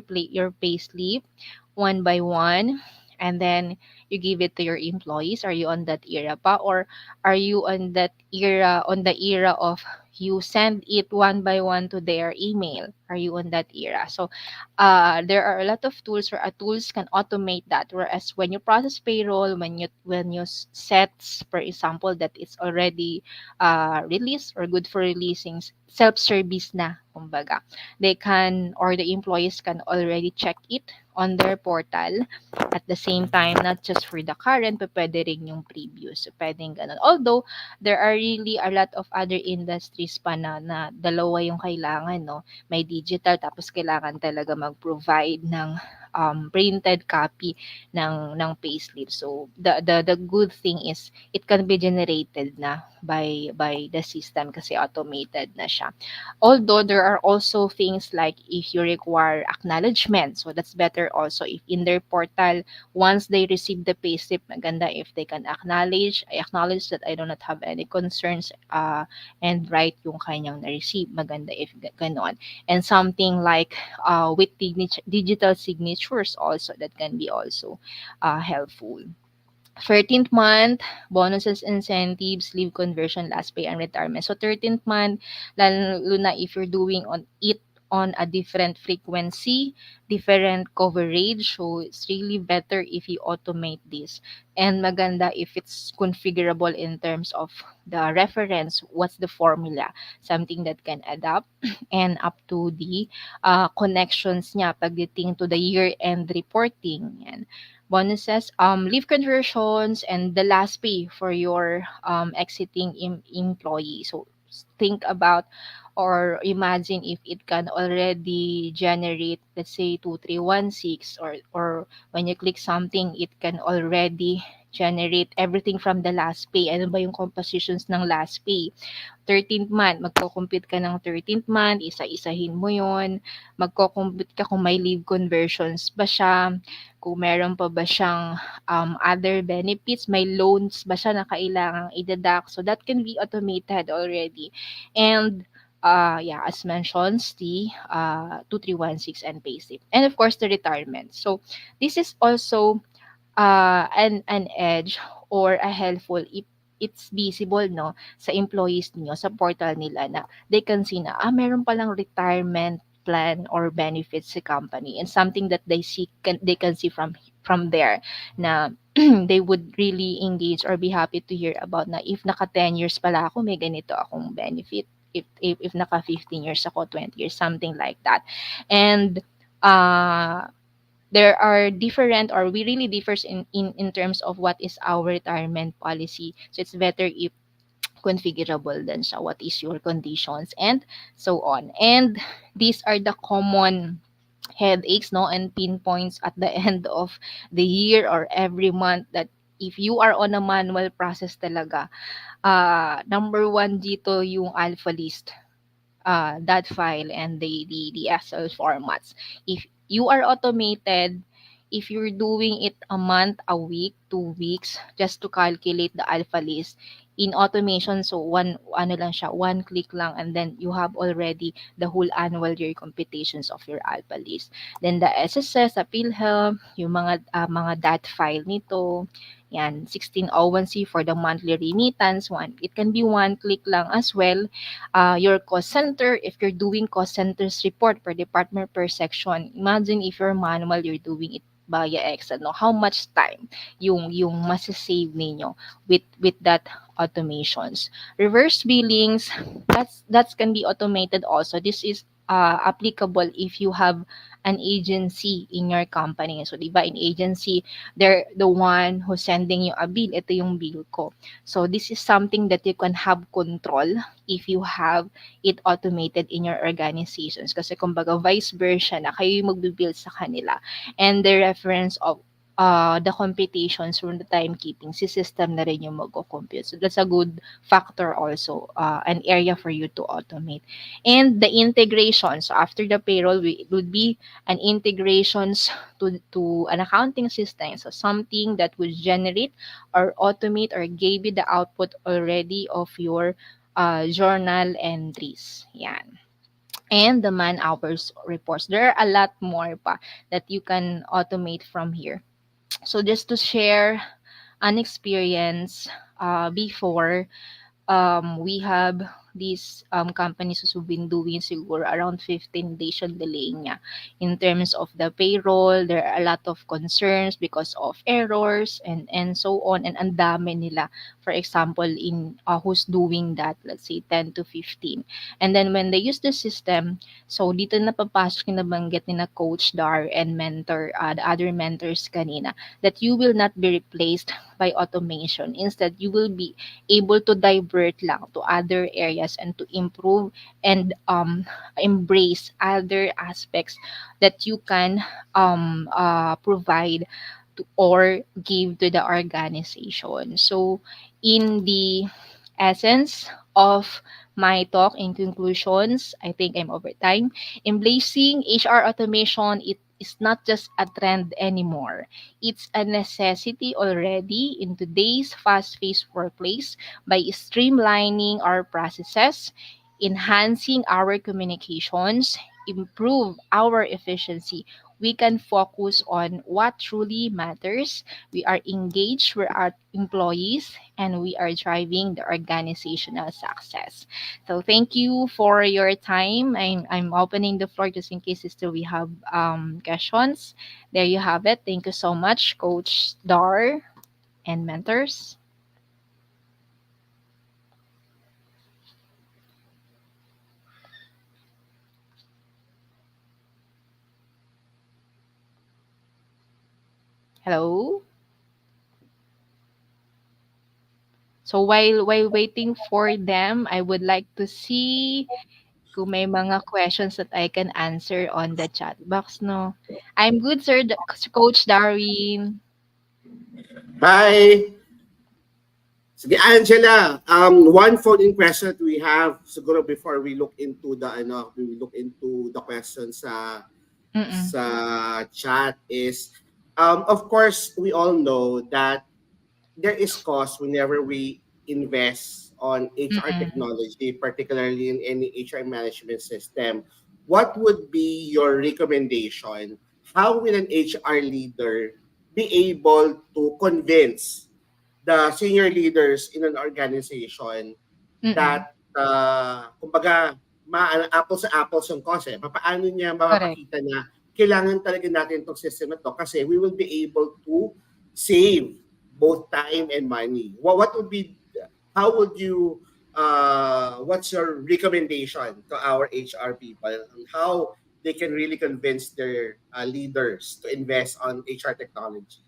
payslip one by one, and then you give it to your employees? Are you on that era pa, or are you on the era of you send it one by one to their email? Are you on that era? So there are a lot of tools where tools can automate that, whereas when you process payroll, when you set, for example, that it's already released or good for releasing, self-service na kumbaga, they can, or the employees can already check it on their portal. At the same time, not just for the current, but pwede rin yung previous. So, pwedeng ganun. Although, there are really a lot of other industries pa na dalawa yung kailangan, no? May digital, tapos kailangan talaga mag-provide ng printed copy ng payslip. So the good thing is it can be generated na by the system kasi automated na siya. Although there are also things like if you require acknowledgement, so that's better also if in their portal once they receive the payslip, maganda if they can I acknowledge that I do not have any concerns and write yung kanyang na-receive. Maganda if ganon. And something like with digital signatures also that can be also helpful. 13th month, bonuses, incentives, leave conversion, last pay, and retirement. So 13th month, lalo na if you're doing on it on a different frequency, different coverage. So it's really better if you automate this. And maganda if it's configurable in terms of the reference, what's the formula, something that can adapt and up to the connections niya pagdating to the year-end reporting. Yan. Bonuses, leave conversions, and the last pay for your exiting employee. So think about or imagine if it can already generate, let's say 2316, or when you click something it can already generate everything from the last pay. Ano ba yung compositions ng last pay? 13th month, magko-compute ka ng 13th month, isa-isahin mo yon, magko-compute ka kung may leave conversions ba siya, kung meron pa ba siyang other benefits, may loans ba siya na kailangang i-deduct. So that can be automated already. And yeah, as mentioned, the 2316 and payslip. And of course, the retirement. So this is also an edge or a helpful if it's visible, no, sa employees niyo sa portal nila na they can see na meron palang retirement plan or benefits sa company, and something that they can see from there na they would really engage or be happy to hear about na if naka 10 years pala ako may ganito akong benefit, if naka 15 years ako, 20 years, something like that. And there are different, or we really differs in terms of what is our retirement policy. So it's better if configurable then siya, what is your conditions and so on. And these are the common headaches, no, and pinpoints at the end of the year or every month that if you are on a manual process talaga, number one dito yung alpha list, that file and the Excel formats. If you are automated, if you're doing it a month, a week, 2 weeks, just to calculate the alpha list in automation, so ano lang siya, one click lang, and then you have already the whole annual year computations of your alpha list. Then the SSS, the PhilHealth, yung mga DAT file nito, yan, 1601C for the monthly remittance one. It can be one click lang as well. Your cost center, if you're doing cost centers report per department, per section, imagine if you're manual, you're doing it via Excel, no, how much time yung masasave ninyo with that automations. Reverse billings, that's can be automated also. This is applicable if you have an agency in your company. So, di ba, in agency, they're the one who's sending you a bill. Ito yung bill ko. So, this is something that you can have control if you have it automated in your organizations. Kasi kumbaga, vice versa na kayo yung magbibill sa kanila. And the reference of the computations from the timekeeping, si system na rin yung mag-compute. So, that's a good factor also, an area for you to automate. And the integration. So, after the payroll, it would be an integrations to an accounting system. So, something that would generate or automate or give you the output already of your journal entries. Yan. And the man hours reports. There are a lot more pa that you can automate from here. So just to share an experience, before we have these companies who's been doing siguro around 15 days yung delay niya. In terms of the payroll, there are a lot of concerns because of errors and so on, and ang dami nila. For example, in who's doing that, let's say 10 to 15. And then when they use the system, so dito na papasok yung nabanggit ni na Coach Dar and mentor, the other mentors kanina, that you will not be replaced by automation. Instead, you will be able to divert lang to other areas and to improve and embrace other aspects that you can provide to, or give to the organization. So, in the essence of my talk in conclusions, I think I'm over time. Embracing HR automation, it is not just a trend anymore. It's a necessity already in today's fast-paced workplace. By streamlining our processes, enhancing our communications, improve our efficiency, we can focus on what truly matters. We are engaged with our employees and we are driving the organizational success. So thank you for your time. I'm opening the floor just in case still we have questions. There you have it. Thank you so much, Coach Dar and mentors. Hello. So while waiting for them, I would like to see kung may mga questions that I can answer on the chat box, no? I'm good, sir, Coach Darwin. Hi! Sige, Angela, one phone-in question that we have siguro before we look into the questions Mm-mm. sa chat is, of course, we all know that there is cost whenever we invest on HR Mm-mm. technology, particularly in any HR management system. What would be your recommendation? How will an HR leader be able to convince the senior leaders in an organization Mm-mm. that, kumbaga, apples sa apples yung cost eh. Paano niya Correct. mapapakita na kailangan talaga natin itong system na to kasi we will be able to save both time and money. What would be, how would you, what's your recommendation to our HR people on how they can really convince their leaders to invest on HR technology?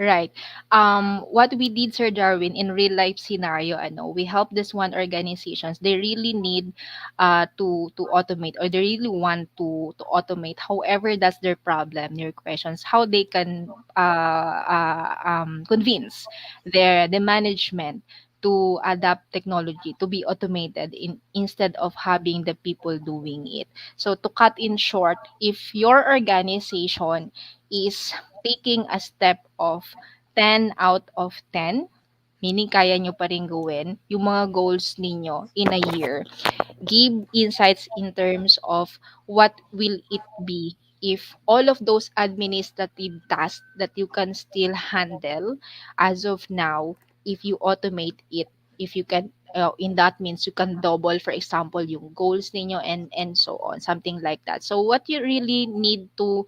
Right. What we did, Sir Darwin, in real life scenario, we help this one organizations. They really need to automate, or they really want to automate. However, that's their problem, their questions, how they can convince the management to adapt technology to be automated instead of having the people doing it. So to cut in short, if your organization is taking a step of 10 out of 10, meaning kaya nyo pa rin gawin yung mga goals ninyo in a year, give insights in terms of what will it be if all of those administrative tasks that you can still handle as of now, if you automate it, if you can, in that means you can double, for example, yung goals ninyo and so on, something like that. So what you really need to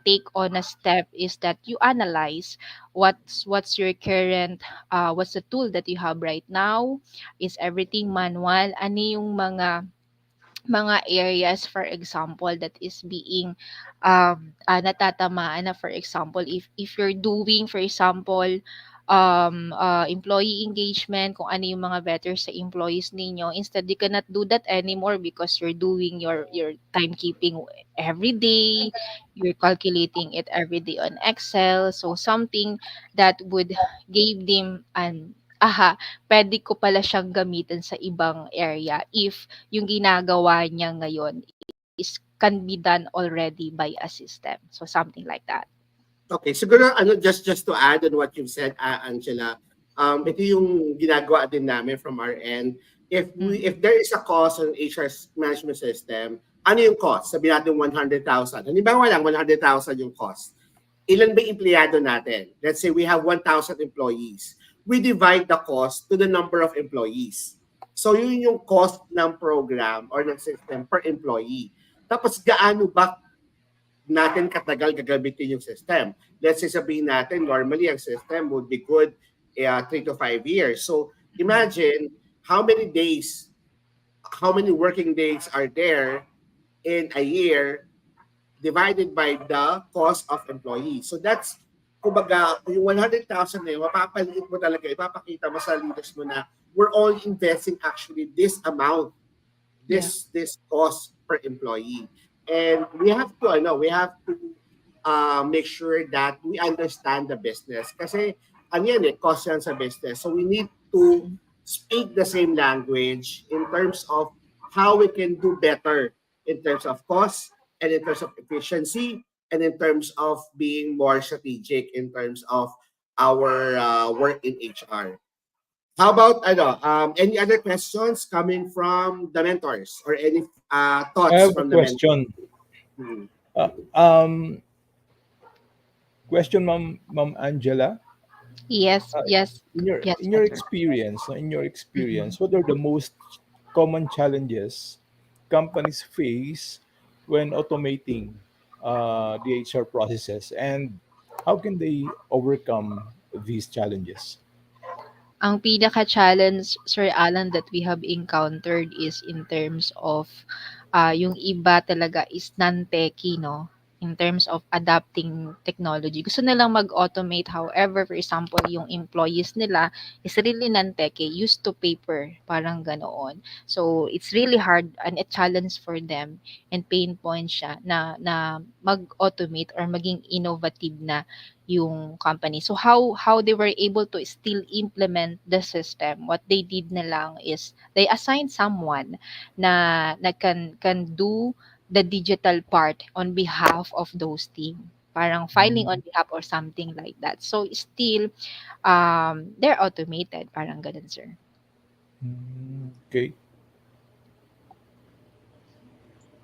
take on a step is that you analyze what's your current, what's the tool that you have right now, is everything manual, ano yung mga areas, for example, that is being natatamaan na, for example, if you're doing, for example, employee engagement, kung ano yung mga better sa employees ninyo, instead you cannot do that anymore because you're doing your timekeeping every day, you're calculating it every day on Excel. So something that would give them an pwede ko pala siyang gamitin sa ibang area if yung ginagawa niya ngayon is can be done already by a system. So something like that. Okay, siguro just to add on what you've said, Angela, ito yung ginagawa din namin from our end. If there is a cost on HR management system, ano yung cost? Sabi natin 100,000. Halimbawa lang 100,000 yung cost. Ilan ba yung empleyado natin? Let's say we have 1,000 employees. We divide the cost to the number of employees. So yun yung cost ng program or ng system per employee. Tapos gaano ba natin katagal gagamitin yung system? Let's say sabihin natin, normally ang system would be good 3 to 5 years. So imagine how many days, how many working days are there in a year divided by the cost of employees. So that's, kumbaga, yung 100,000 na yun, mapapaliit mo talaga, ipapakita mo sa leaders mo na we're only investing actually this amount, Yeah. this cost per employee. And we have to make sure that we understand the business. Kasi, ano yan cost yan sa business. So we need to speak the same language in terms of how we can do better in terms of cost and in terms of efficiency and in terms of being more strategic in terms of our work in HR. How about any other questions coming from the mentors or any I thoughts have a from the mentors? question. Hmm. Uh, um, Question, Ma'am Angela. Yes, Uh, yes, in your yes, in your mentor. experience, no, Mhm. what are the most common challenges companies face when automating the HR processes, and how can they overcome these challenges? Ang pinaka-challenge, Sir Alan, that we have encountered is in terms of, yung iba talaga is non-techie, no? In terms of adapting technology. Gusto nilang mag-automate, however, for example, yung employees nila is really non-techie, used to paper, parang ganoon. So, it's really hard and a challenge for them and pain point siya na mag-automate or maging innovative na yung company. So how they were able to still implement the system, what they did na lang is they assigned someone na can do the digital part on behalf of those team. Parang filing on Mm, behalf or something like that. So still they're automated, parang ganun, sir. okay,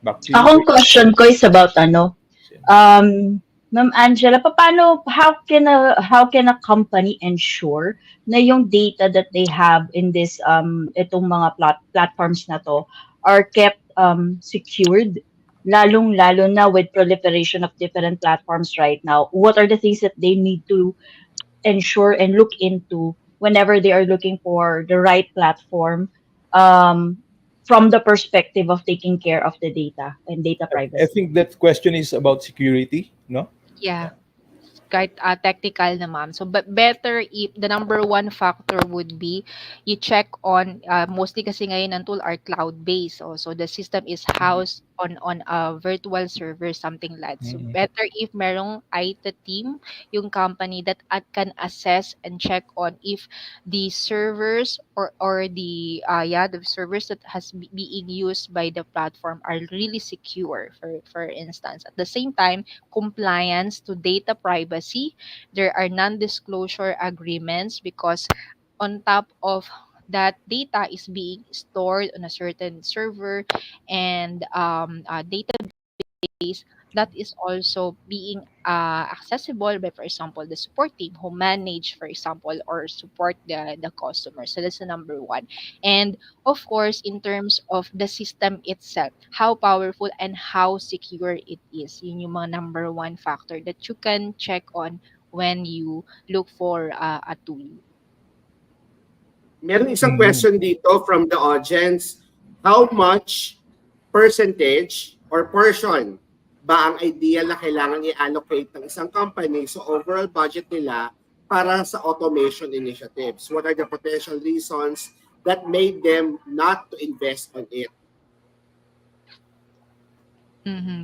back to you, Akong Grace. question ko is about ano, um, Ma'am Angela, how can a company ensure na yung data that they have in this itong mga platforms na to are kept secured, lalong-lalo na with proliferation of different platforms right now? What are the things that they need to ensure and look into whenever they are looking for the right platform, um, from the perspective of taking care of the data and data I privacy? think that question is about security, no? Yeah. Kahit technical na ma'am. So, but better if the number one factor would be you check on, mostly kasi ngayon ang tool are cloud-based. So the system is housed on a virtual server, something like that. So, Mm-mm. better if merong IT team, yung company that can assess and check on if the servers or the servers that being used by the platform are really secure, for instance. At the same time, compliance to data privacy. There are non-disclosure agreements because on top of that data is being stored on a certain server and database that is also being accessible by, for example, the support team who manage, for example, or support the customer. So that's the number one. And of course, in terms of the system itself, how powerful and how secure it is, yun yung mga number one factor that you can check on when you look for a tool. Meron isang Mm. question dito from the audience. How much percentage or portion ba ang ideal na kailangan i-allocate ng isang company sa overall budget nila para sa automation initiatives? What are the potential reasons that made them not to invest on it?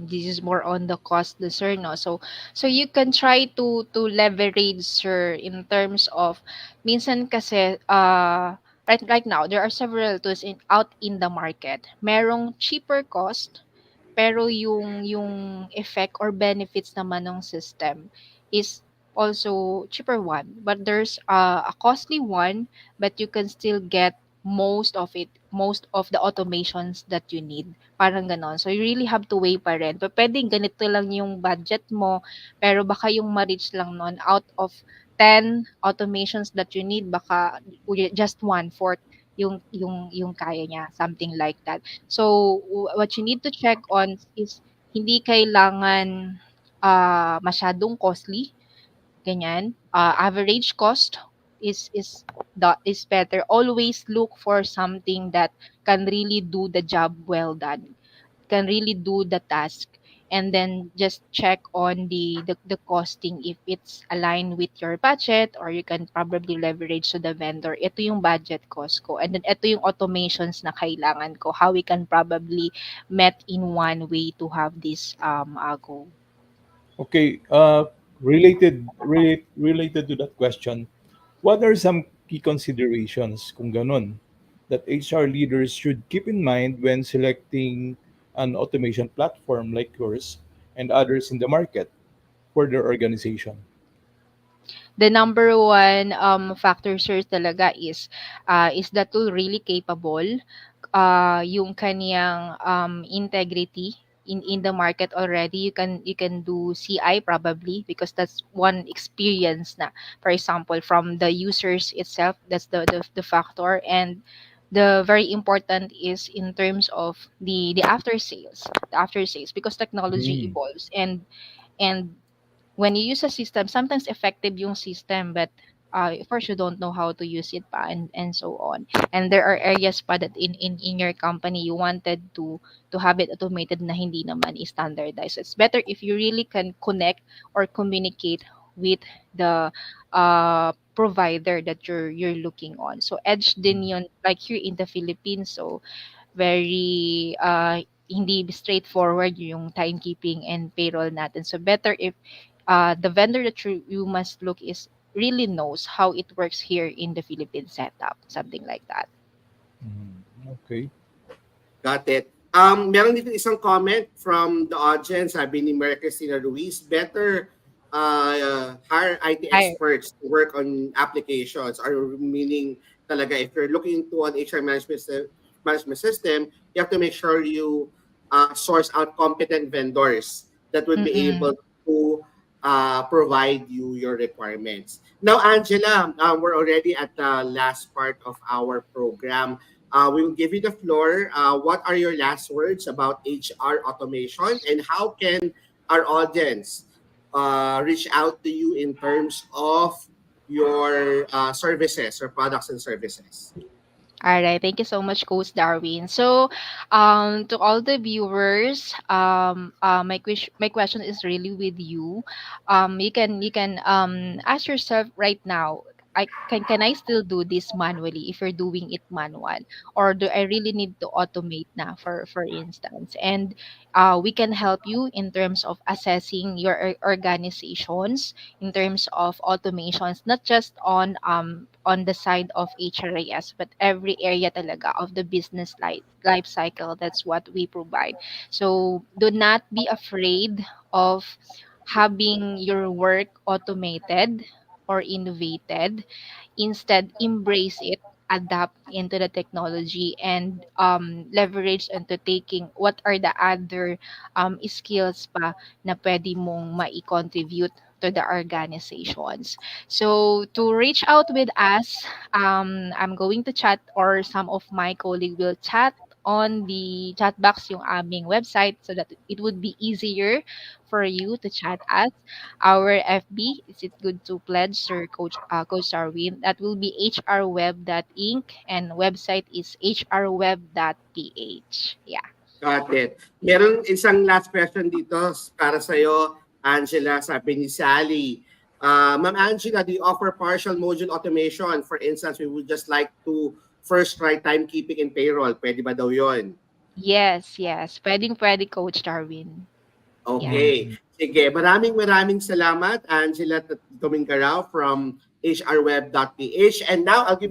This is more on the cost, the sir, no? So you can try to leverage, sir, in terms of minsan kasi right now there are several tools out in the market. Merong cheaper cost pero yung effect or benefits naman ng system is also cheaper one. But there's a costly one, but you can still get most of it, most of the automations that you need. Parang ganon. So you really have to weigh pa rin. Pero pwedeng ganito lang yung budget mo, pero baka yung ma-reach lang nun out of 10 automations that you need, baka just one fourth yung kaya niya, something like that. So what you need to check on is hindi kailangan masyadong costly, ganyan. Average cost is better. Always look for something that can really do the job well done, can really do the task, and then just check on the costing if it's aligned with your budget, or you can probably leverage to the vendor. Ito yung budget cost ko, and then ito yung automations na kailangan ko, how we can probably met in one way to have this goal. Okay, related to that question, what are some key considerations, kung ganun, that HR leaders should keep in mind when selecting an automation platform like yours and others in the market for their organization? The number one factor, sir, talaga is the tool really capable? Yung kaniyang integrity in the market already. You can do CI probably, because that's one experience na. For example, from the users itself, that's the factor. And the very important is in terms of the after sales, because technology Mm. evolves, and when you use a system, sometimes effective yung system, but first you don't know how to use it pa, and so on. And there are areas pa that in your company you wanted to have it automated na hindi naman is standardized. So it's better if you really can connect or communicate with the provider that you're looking on. So edge din yun, like here in the Philippines. So very hindi straightforward yung timekeeping and payroll natin. So better if the vendor that you must look is really knows how it works here in the Philippine setup, something like that. Mm. Okay. Got it. Meron dito isang comment from the audience, sabi ni Maria Cristina Ruiz, better hire IT Hi. experts to work on applications, or meaning talaga if you're looking into an HR management system, you have to make sure you source out competent vendors that would be Mm-mm. able to provide you your requirements. Now, Angela, we're already at the last part of our program. We will give you the floor. What are your last words about HR automation, and how can our audience reach out to you in terms of your services or products and services? All right, thank you so much, Coach Darwin. So, to all the viewers, my question is really with you. You can ask yourself right now. Can I still do this manually if you're doing it manual, or do I really need to automate now, for instance? And we can help you in terms of assessing your organizations in terms of automations, not just on the side of HRIS, but every area talaga of the business life cycle. That's what we provide. So do not be afraid of having your work automated or innovated. Instead, embrace it, adapt into the technology, and leverage into taking what are the other skills pa na pwede mong mai-contribute to the organizations. So to reach out with us, I'm going to chat, or some of my colleague will chat on the chat box yung aming website, so that it would be easier for you to chat us. Our FB, is it good to pledge, Sir Coach Darwin? That will be HRweb.inc, and website is HRweb.ph. Yeah. Got it. Meron isang last question dito para sa'yo, Angela, sabi ni Sally. Ma'am Angela, do you offer partial module automation? For instance, we would just like to first try timekeeping and payroll. Pwede ba daw yon? Yes. Pwede, Coach Darwin. Yeah. Okay. Sige, maraming salamat, Angela Tabanquerao from HRweb.ph. And now I'll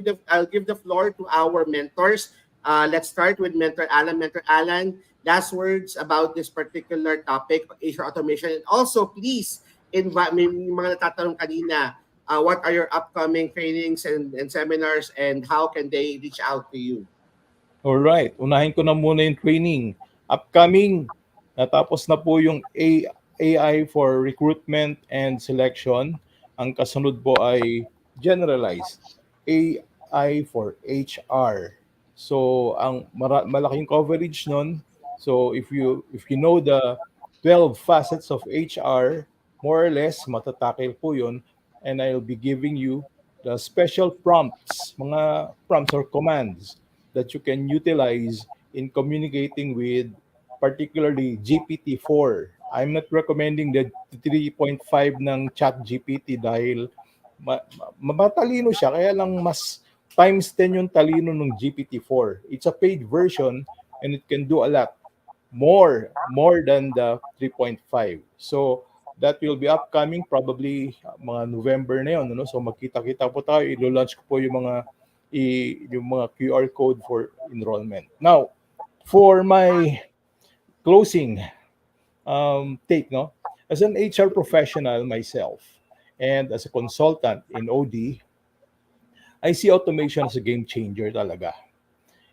give the floor to our mentors. Let's start with Mentor Alan. Mentor Alan, last words about this particular topic, HR automation. And also, please, invite may mga natatanong kanina, what are your upcoming trainings and seminars, and how can they reach out to you? Alright, unahin ko na muna yung training. Upcoming, natapos na po yung AI for recruitment and selection. Ang kasunod po ay generalized I for HR. So ang malaking coverage nun. So if you know the 12 facets of HR, more or less matatakil po 'yun, and I'll be giving you the special prompts, mga prompts or commands that you can utilize in communicating with particularly GPT-4. I'm not recommending the 3.5 ng ChatGPT dahil matalino siya, kaya lang mas times 10 yung talino ng GPT-4. It's a paid version and it can do a lot more than the 3.5. So that will be upcoming probably mga November na yun, ano? So magkita-kita po tayo, i-launch ko po yung mga QR code for enrollment. Now, for my closing take, no? As an HR professional myself and as a consultant in OD, I see automation as a game changer talaga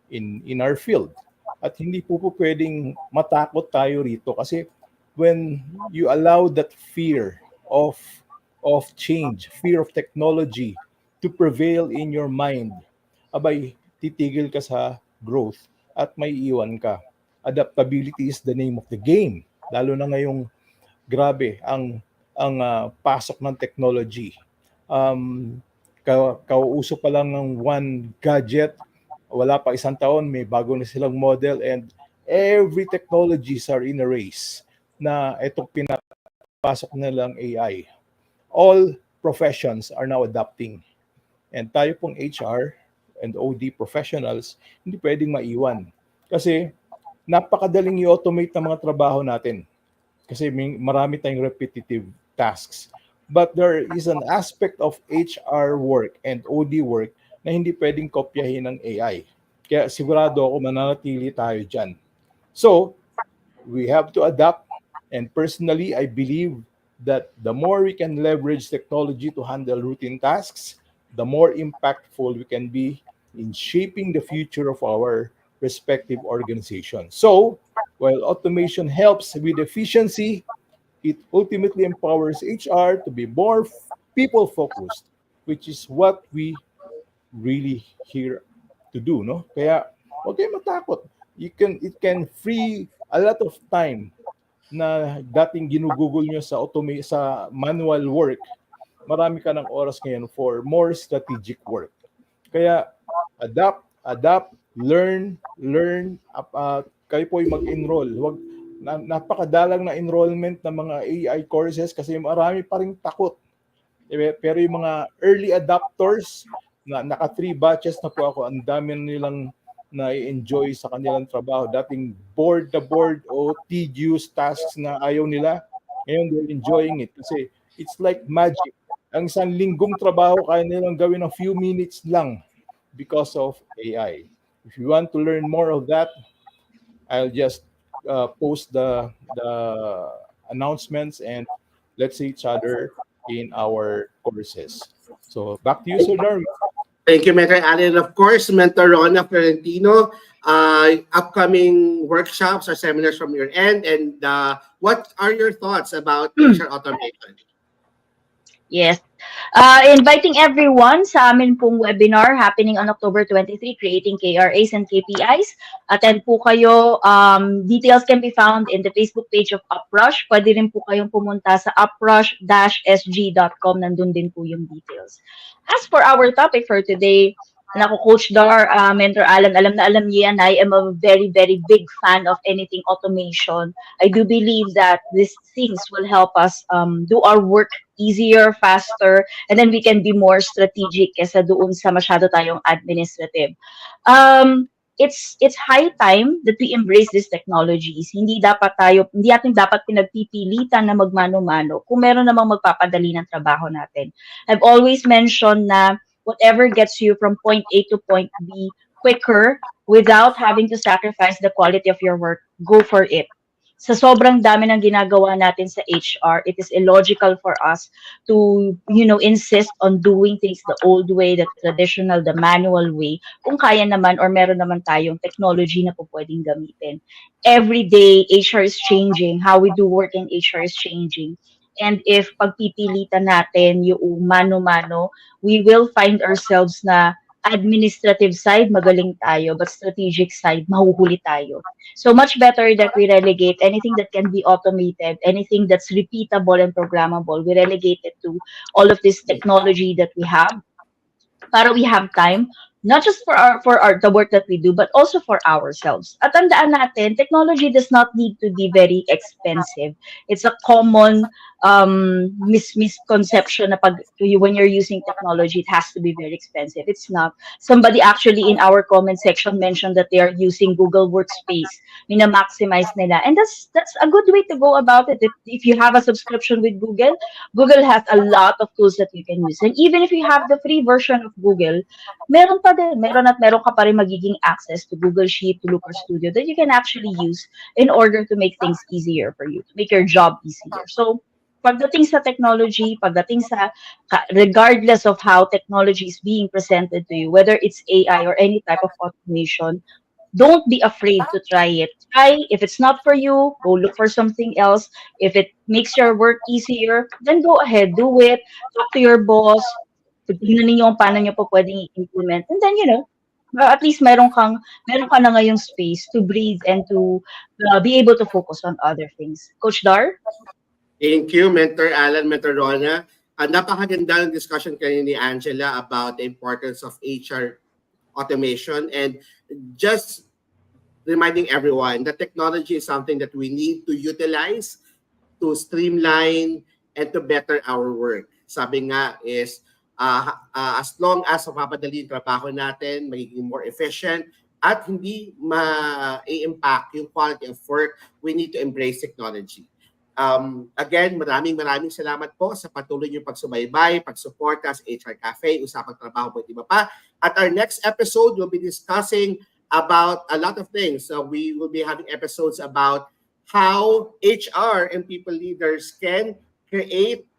in our field. At hindi po pwedeng matakot tayo rito kasi when you allow that fear of change, fear of technology to prevail in your mind, abay titigil ka sa growth at may iwan ka. Adaptability is the name of the game. Lalo na ngayong grabe ang pasok ng technology. Kauuso pa lang ng one gadget, wala pa isang taon, may bago na silang model, and every technologies are in a race na itong pinapasok na lang AI. All professions are now adapting. And tayo pong HR and OD professionals, hindi pwedeng maiwan. Kasi napakadaling i-automate ng mga trabaho natin. Kasi marami tayong repetitive tasks. But there is an aspect of HR work and OD work na hindi pwedeng kopyahin ng AI. Kaya sigurado ako mananatili tayo dyan. So, we have to adapt. And personally, I believe that the more we can leverage technology to handle routine tasks, the more impactful we can be in shaping the future of our respective organizations. So, while automation helps with efficiency, it ultimately empowers HR to be more people-focused, which is what we really here to do, no? Kaya huwag kayong matakot. It can free a lot of time na dating ginugugol nyo sa manual work. Marami ka ng oras ngayon for more strategic work. Kaya adapt, learn, kayo po ay mag-enroll. Napakadalang na enrollment ng mga AI courses kasi marami pa ring takot. Pero yung mga early adopters, naka 3 batches na po ako, ang dami nilang na-enjoy sa kanilang trabaho. Dating bored o tedious tasks na ayaw nila, ngayon they're enjoying it kasi it's like magic. Ang isang linggong trabaho kaya nilang gawin ng few minutes lang because of AI. If you want to learn more of that, I'll just post the announcements and let's see each other in our courses. So back to you, Sir Darwin. Thank you, Mentor Allen. Of course, Mentor Rona Florentino, upcoming workshops or seminars from your end, and what are your thoughts about HR automation? Yes. Inviting everyone sa amin pong webinar happening on October 23, Creating KRAs and KPIs. Attend po kayo. Details can be found in the Facebook page of Uprush. Pwede rin po kayong pumunta sa uprush-sg.com. Nandun din po yung details. As for our topic for today, Coach Dar, Mentor Alan, alam na alam niya, and I am a very, very big fan of anything automation. I do believe that these things will help us do our work easier, faster, and then we can be more strategic kesa doon sa masyado tayong administrative. It's high time that we embrace these technologies. Hindi natin dapat pinagpipilitan na magmano-mano kung meron namang magpapadali ng trabaho natin. I've always mentioned na whatever gets you from point A to point B quicker without having to sacrifice the quality of your work, go for it. Sa sobrang dami ng ginagawa natin sa HR, it is illogical for us to, insist on doing things the old way, the traditional, the manual way, kung kaya naman or meron naman tayong technology na po pwedeng gamitin. Every day, HR is changing. How we do work in HR is changing. And if pagpipilitan natin yung mano-mano, we will find ourselves na administrative side, magaling tayo, but strategic side, mahuhuli tayo. So much better that we relegate anything that can be automated, anything that's repeatable and programmable, we relegate it to all of this technology that we have para we have time not just for our the work that we do but also for ourselves. At tandaan natin, technology does not need to be very expensive. It's a common misconception na when you're using technology, it has to be very expensive. It's not. Somebody actually in our comment section mentioned that they are using Google Workspace. Mina-maximize nila. And that's a good way to go about it. If you have a subscription with Google, Google has a lot of tools that you can use. And even if you have the free version of Google, meron pa din, meron ka pa rin magiging access to Google Sheet, to Looker Studio that you can actually use in order to make things easier for you, to make your job easier. So, pagdating sa technology, regardless of how technology is being presented to you, whether it's AI or any type of automation, don't be afraid to try it. Try. If it's not for you, go look for something else. If it makes your work easier, then go ahead, do it. Talk to your boss. Tignan ninyo kung paano nyo po pwedeng i-implement. And then, at least meron ka na ngayong space to breathe and to be able to focus on other things. Coach Dar? Thank you, Mentor Alan, Mentor Rona. Napakaganda ng discussion kayo ni Angela about the importance of HR automation, and just reminding everyone that technology is something that we need to utilize to streamline and to better our work. Sabi nga is, as long as mapapadali yung trabaho natin, magiging more efficient, at hindi ma-impact yung quality of work, we need to embrace technology. Again, maraming salamat po sa patuloy niyong pagsubaybay, pagsuporta sa HR Cafe, Usapang Trabaho po at iba pa. At our next episode, we'll be discussing about a lot of things. So we will be having episodes about how HR and people leaders can create,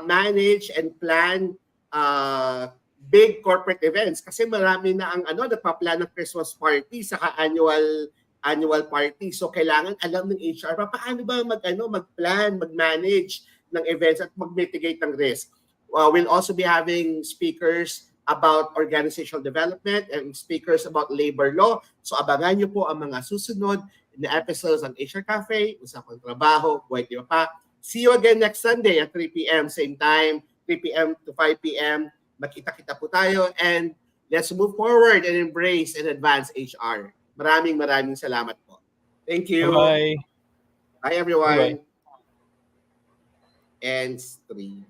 manage, and plan big corporate events. Kasi marami na ang nagpa-plan ng Christmas party saka annual party. So kailangan alam ng HR paano ba mag-plan, mag-manage ng events at mag-mitigate ng risk. We'll also be having speakers about organizational development and speakers about labor law. So abangan niyo po ang mga susunod na episodes ng HR Cafe, Usapang Trabaho, Buhay Di Ba Pa. See you again next Sunday at 3 p.m. same time, 3 p.m. to 5 p.m. Makita-kita po tayo, and let's move forward and embrace and advance HR. Maraming salamat po. Thank you. Bye. Bye everyone. Bye-bye. And 3.